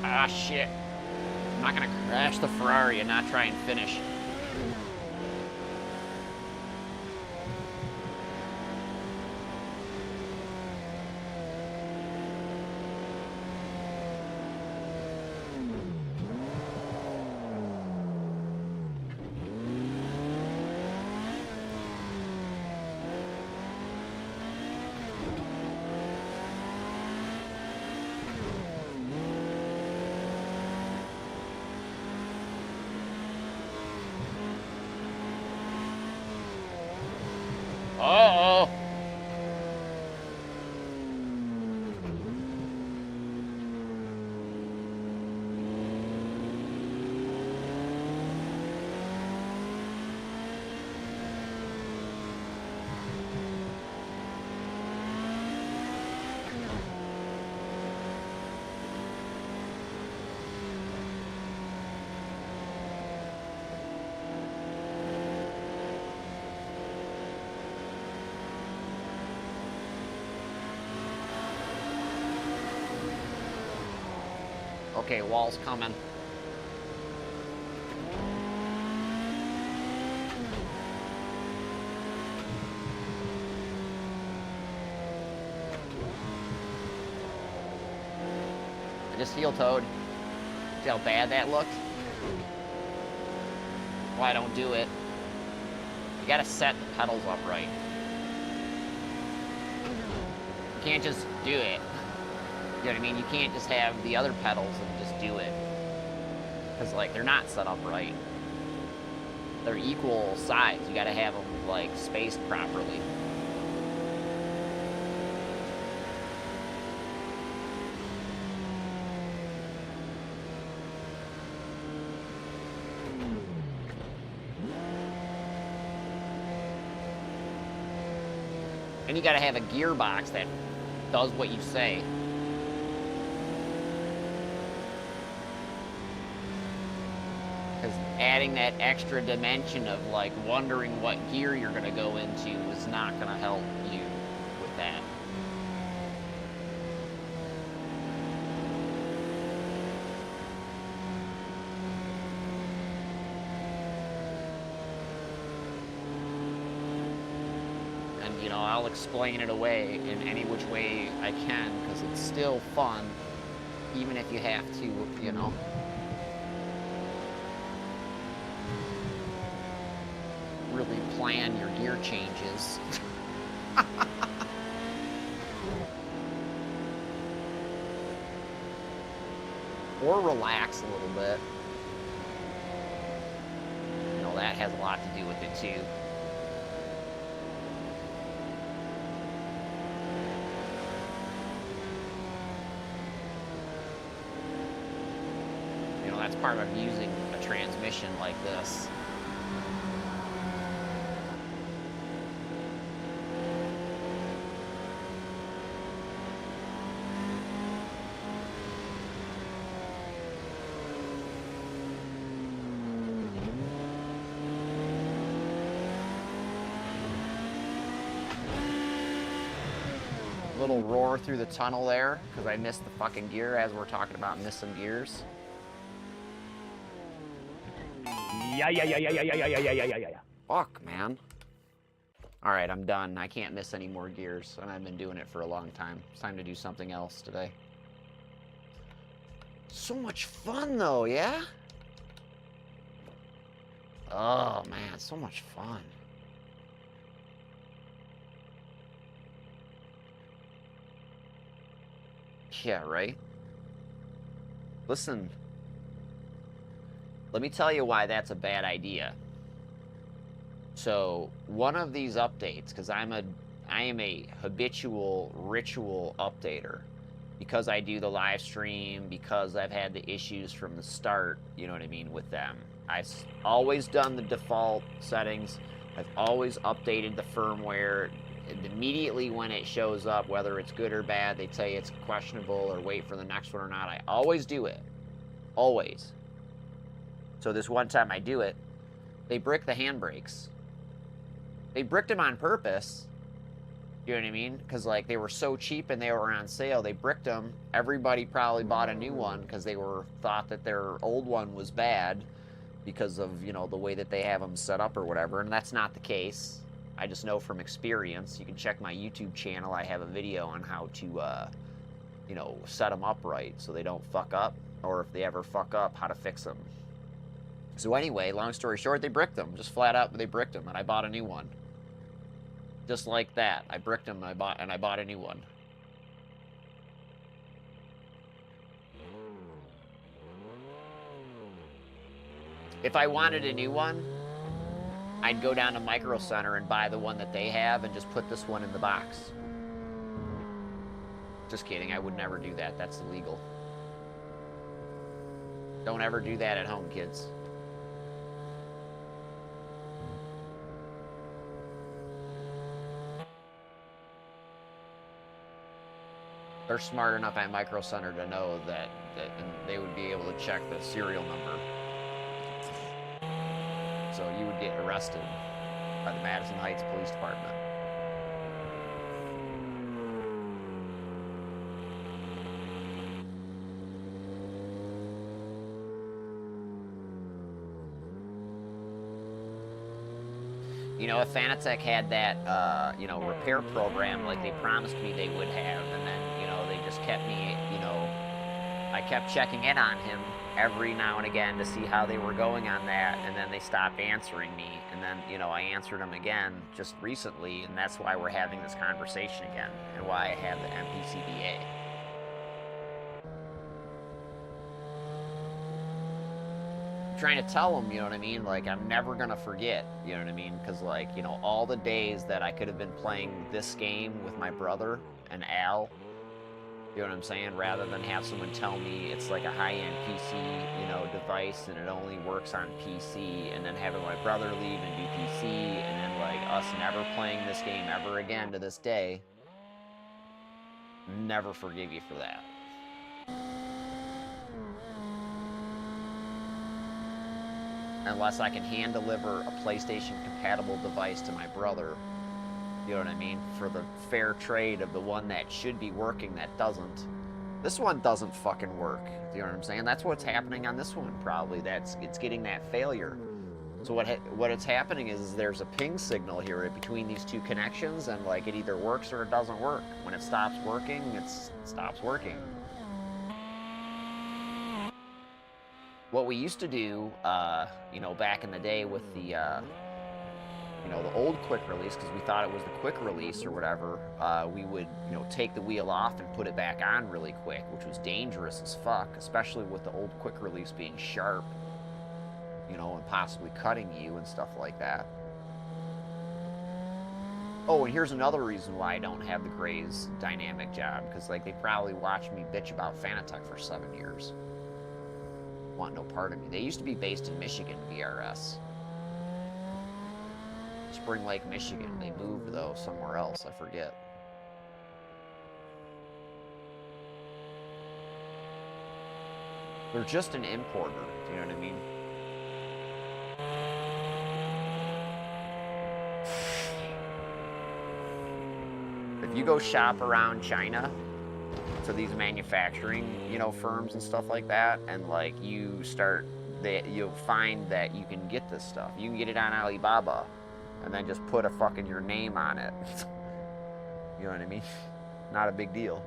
Ah, shit. I'm not gonna crash the Ferrari and not try and finish. Uh-oh. Okay, wall's coming. I just heel-toed. See how bad that looked? Why I don't do it. You gotta set the pedals up right. You can't just do it. You know what I mean? You can't just have the other pedals and just do it. Because, like, they're not set up right. They're equal size. You gotta have them, like, spaced properly. And you gotta have a gearbox that does what you say. Because adding that extra dimension of, like, wondering what gear you're gonna go into is not gonna help you with that. you know, I'll explain it away in any which way I can, because it's still fun, even if you have to, you know. Really plan your gear changes. Or relax a little bit. You know, that has a lot to do with it too. You know, that's part of using a transmission like this. Little roar through the tunnel there, because I missed the fucking gear as we're talking about missing gears. Yeah. Fuck, man. Alright, I'm done. I can't miss any more gears, and I've been doing it for a long time. It's time to do something else today. So much fun, though, yeah? Oh, man, so much fun. Yeah, right? Listen. Let me tell you why that's a bad idea. So, one of these updates, because I am a habitual ritual updater. Because I do the live stream, because I've had the issues from the start, you know what I mean, with them. I've always done the default settings. I've always updated the firmware. Immediately when it shows up, whether it's good or bad, they tell you it's questionable or wait for the next one or not. I always do it. Always. So this one time I do it, they brick the handbrakes. They bricked them on purpose. You know what I mean? Because, like, they were so cheap and they were on sale, they bricked them. Everybody probably bought a new one because they thought that their old one was bad because of, you know, the way that they have them set up or whatever, and that's not the case. I just know from experience. You can check my YouTube channel. I have a video on how to, you know, set them up right so they don't fuck up, or if they ever fuck up, how to fix them. So anyway, long story short, they bricked them. Just flat out, they bricked them, and I bought a new one. Just like that. I bricked them, and I bought a new one. If I wanted a new one, I'd go down to Micro Center and buy the one that they have and just put this one in the box. Just kidding, I would never do that. That's illegal. Don't ever do that at home, kids. They're smart enough at Micro Center to know that they would be able to check the serial number. So you would get arrested by the Madison Heights Police Department. You know, if Fanatec had that, you know, repair program like they promised me they would have, and then, you know, they just kept me, you know, I kept checking in on him every now and again to see how they were going on that, and then they stopped answering me, and then, you know, I answered them again just recently, and that's why we're having this conversation again, and why I have the MPCBA. I'm trying to tell them, you know what I mean, like, I'm never gonna forget, you know what I mean, because, like, you know, all the days that I could have been playing this game with my brother and Al, you know what I'm saying? Rather than have someone tell me it's like a high-end PC, you know, device and it only works on PC, and then having my brother leave and do PC, and then like us never playing this game ever again to this day. Never forgive you for that. Unless I can hand deliver a PlayStation compatible device to my brother. You know what I mean? For the fair trade of the one that should be working that doesn't. This one doesn't fucking work. You know what I'm saying? That's what's happening on this one, probably. It's getting that failure. So what's happening is there's a ping signal here between these two connections, and like it either works or it doesn't work. When it stops working, it stops working. What we used to do, you know, back in the day with the, you know, the old quick release, because we thought it was the quick release or whatever, we would, you know, take the wheel off and put it back on really quick, which was dangerous as fuck, especially with the old quick release being sharp, you know, and possibly cutting you and stuff like that. Oh, and here's another reason why I don't have the Gray's dynamic job, because like they probably watched me bitch about Fanatec for 7 years. Want no part of me. They used to be based in Michigan, VRS. Spring Lake, Michigan. They moved though somewhere else, I forget. They're just an importer, do you know what I mean? If you go shop around China to these manufacturing, you know, firms and stuff like that, and like you'll find that you can get this stuff. You can get it on Alibaba, and then just put a fucking your name on it. You know what I mean? Not a big deal.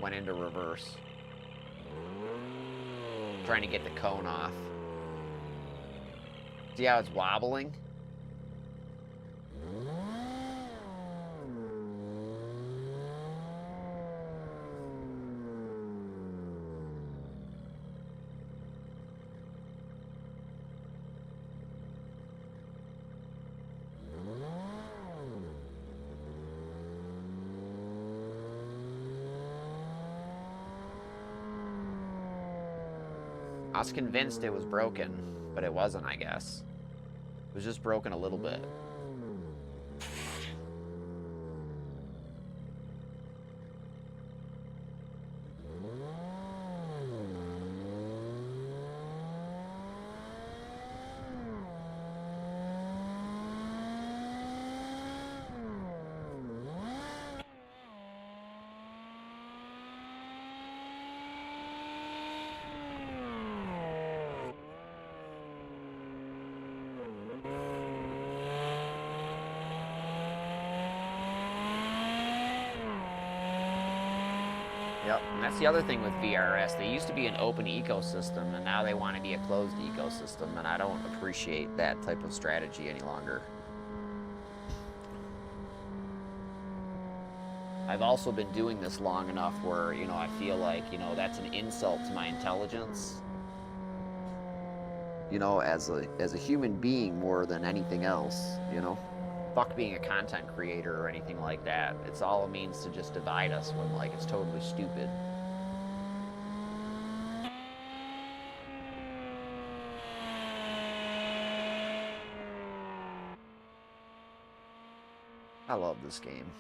Went into reverse. Trying to get the cone off. See how it's wobbling? I was convinced it was broken, but it wasn't, I guess. It was just broken a little bit. Yep, and that's the other thing with VRS. They used to be an open ecosystem, and now they want to be a closed ecosystem, and I don't appreciate that type of strategy any longer. I've also been doing this long enough where, you know, I feel like, you know, that's an insult to my intelligence. You know, as a human being more than anything else, you know? Fuck being a content creator or anything like that. It's all a means to just divide us when, like, it's totally stupid. I love this game.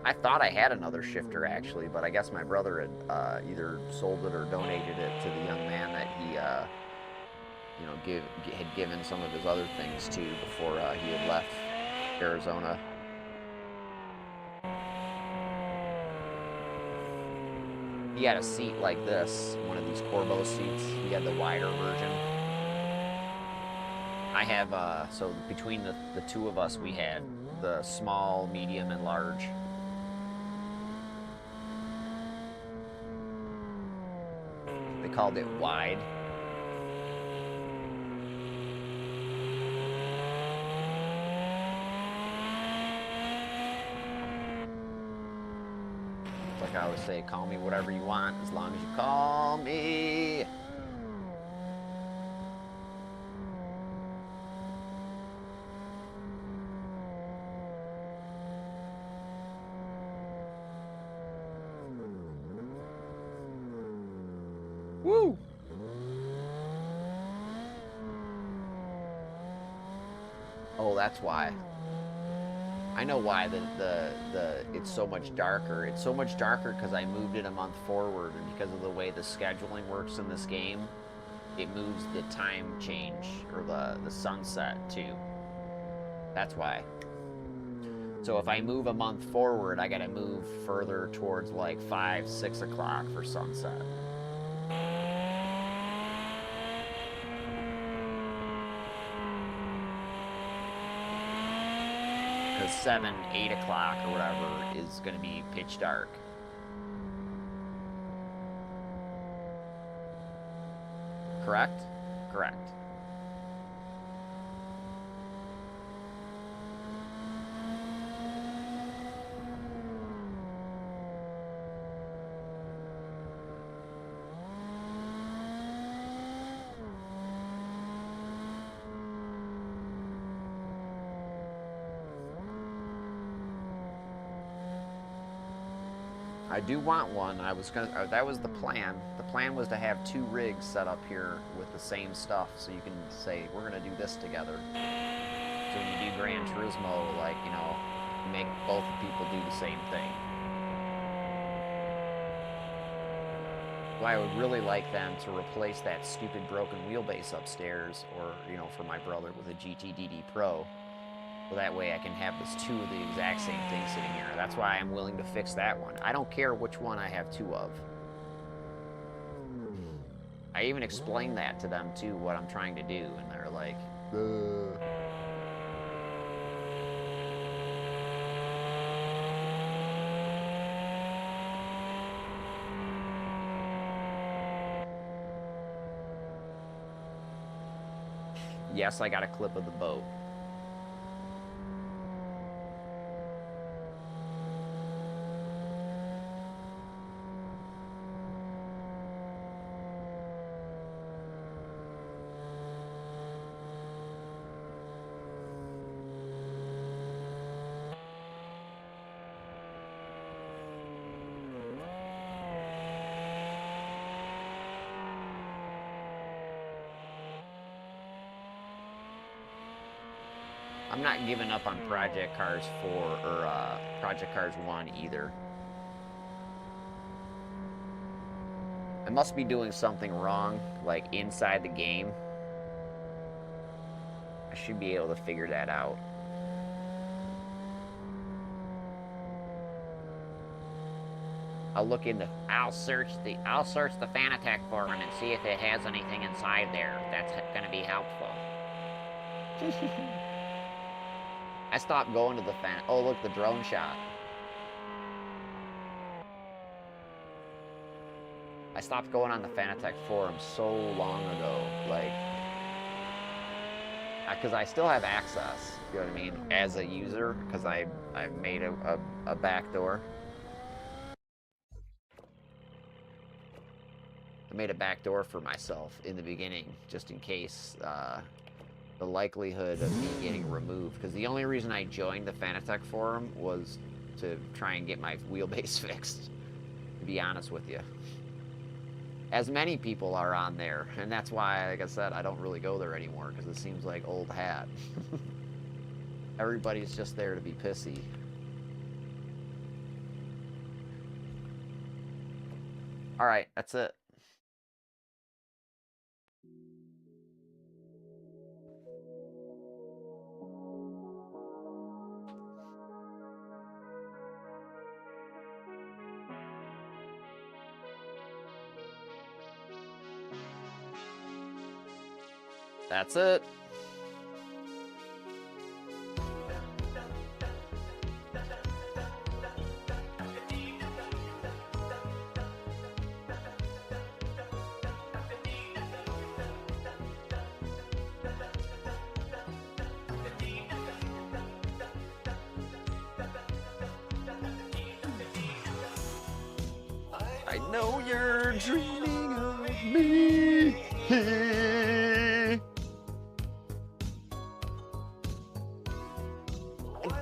I thought I had another shifter actually, but I guess my brother had either sold it or donated it to the young man that he, you know, had given some of his other things to before he had left Arizona. He had a seat like this, one of these Corbeau seats. He had the wider version. I have, so between the two of us, we had the small, medium, and large. They called it wide. Like I always say, call me whatever you want, as long as you call me. Woo! Oh, that's why. I know why it's so much darker. It's so much darker because I moved it a month forward, and because of the way the scheduling works in this game, it moves the time change, or the sunset too. That's why. So if I move a month forward, I gotta move further towards like 5, 6 o'clock for sunset. Because 7, 8 o'clock or whatever is gonna be pitch dark. Correct? Correct. I do want one. I was gonna. That was the plan. The plan was to have 2 rigs set up here with the same stuff, so you can say we're gonna do this together. So when you do Gran Turismo, like, you know, make both people do the same thing. Well, I would really like them to replace that stupid broken wheelbase upstairs, or, you know, for my brother with a GTDD Pro. So that way I can have this 2 of the exact same thing sitting here. That's why I'm willing to fix that one. I don't care which one I have 2 of. I even explained that to them too, what I'm trying to do, and they're like, Yes, I got a clip of the boat. I'm not giving up on Project Cars 4 or Project Cars 1 either. I must be doing something wrong, like inside the game. I should be able to figure that out. I'll search the Fanatec forum and see if it has anything inside there that's gonna be helpful. I stopped going to the oh, look, the drone shot. I stopped going on the Fanatec forum so long ago, like, because I still have access, you know what I mean, as a user, because I've made a backdoor. I made a backdoor for myself in the beginning, just in case the likelihood of me getting removed, because the only reason I joined the Fanatec forum was to try and get my wheelbase fixed, to be honest with you. As many people are on there, and that's why, like I said, I don't really go there anymore, because it seems like old hat. Everybody's just there to be pissy. Alright, that's it. That's it. I know you're dreaming of me.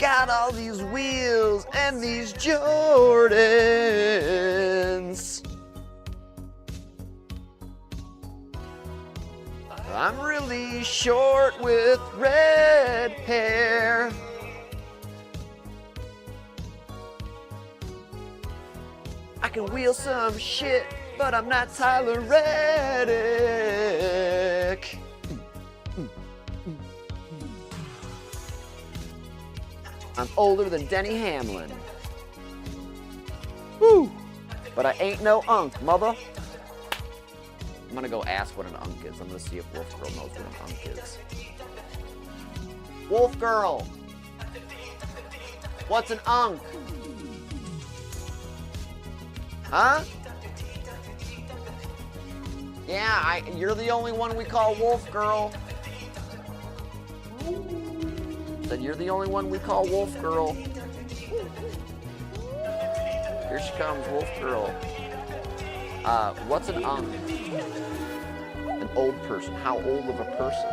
Got all these wheels and these Jordans. I'm really short with red hair. I can wheel some shit, but I'm not Tyler Reddick. I'm older than Denny Hamlin. Woo! But I ain't no unk, mother. I'm gonna go ask what an unk is. I'm gonna see if Wolf Girl knows what an unk is. Wolf Girl! What's an unk? Huh? Yeah, you're the only one we call Wolf Girl. Said you're the only one we call Wolf Girl. Here she comes, Wolf Girl. What's an unk? An old person. How old of a person?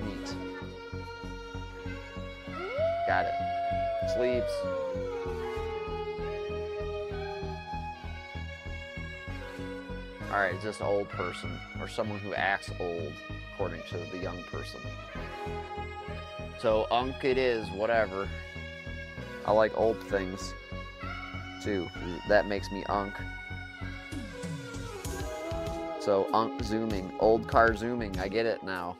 Neat. Got it. Sleeps. Alright, it's just an old person, or someone who acts old, according to the young person. So, unk it is, whatever. I like old things, too. That makes me unk. So, unk zooming, old car zooming, I get it now.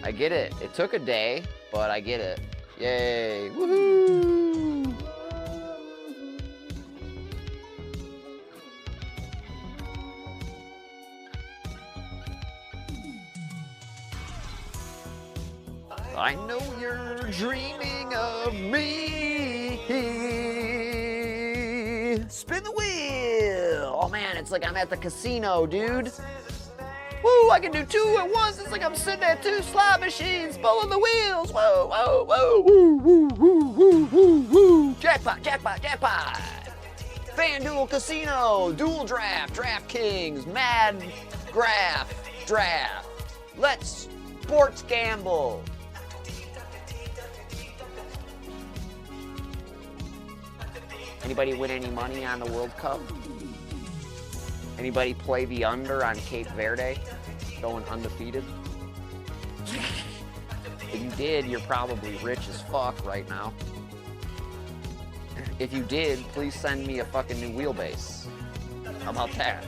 I get it. It took a day, but I get it. Yay! Woohoo! I know you're dreaming of me. Spin the wheel. Oh man, it's like I'm at the casino, dude. Woo, I can do two at once. It's like I'm sitting at two slot machines pulling the wheels. Whoa, whoa, whoa, woo, woo, woo, woo, woo, woo. Jackpot, jackpot, jackpot. FanDuel Casino, Dual Draft, DraftKings, Mad Graph, Draft. Let's sports gamble. Anybody win any money on the World Cup? Anybody play the under on Cape Verde? Going undefeated? If you did, you're probably rich as fuck right now. If you did, please send me a fucking new wheelbase. How about that?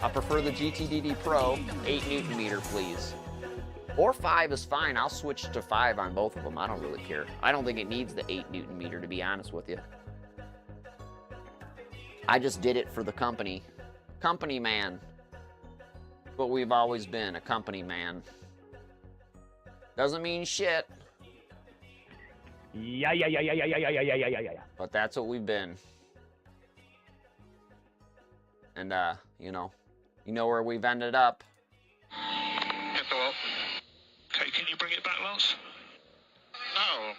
I prefer the GTDD Pro, 8 Newton meter, please. Or 5 is fine. I'll switch to 5 on both of them. I don't really care. I don't think it needs the 8 Newton meter, to be honest with you. I just did it for the company. Company man. What we've always been, a company man. Doesn't mean shit. Yeah. But that's what we've been. And, you know where we've ended up. Hit the wall. Okay, can you bring it back, Lance? No.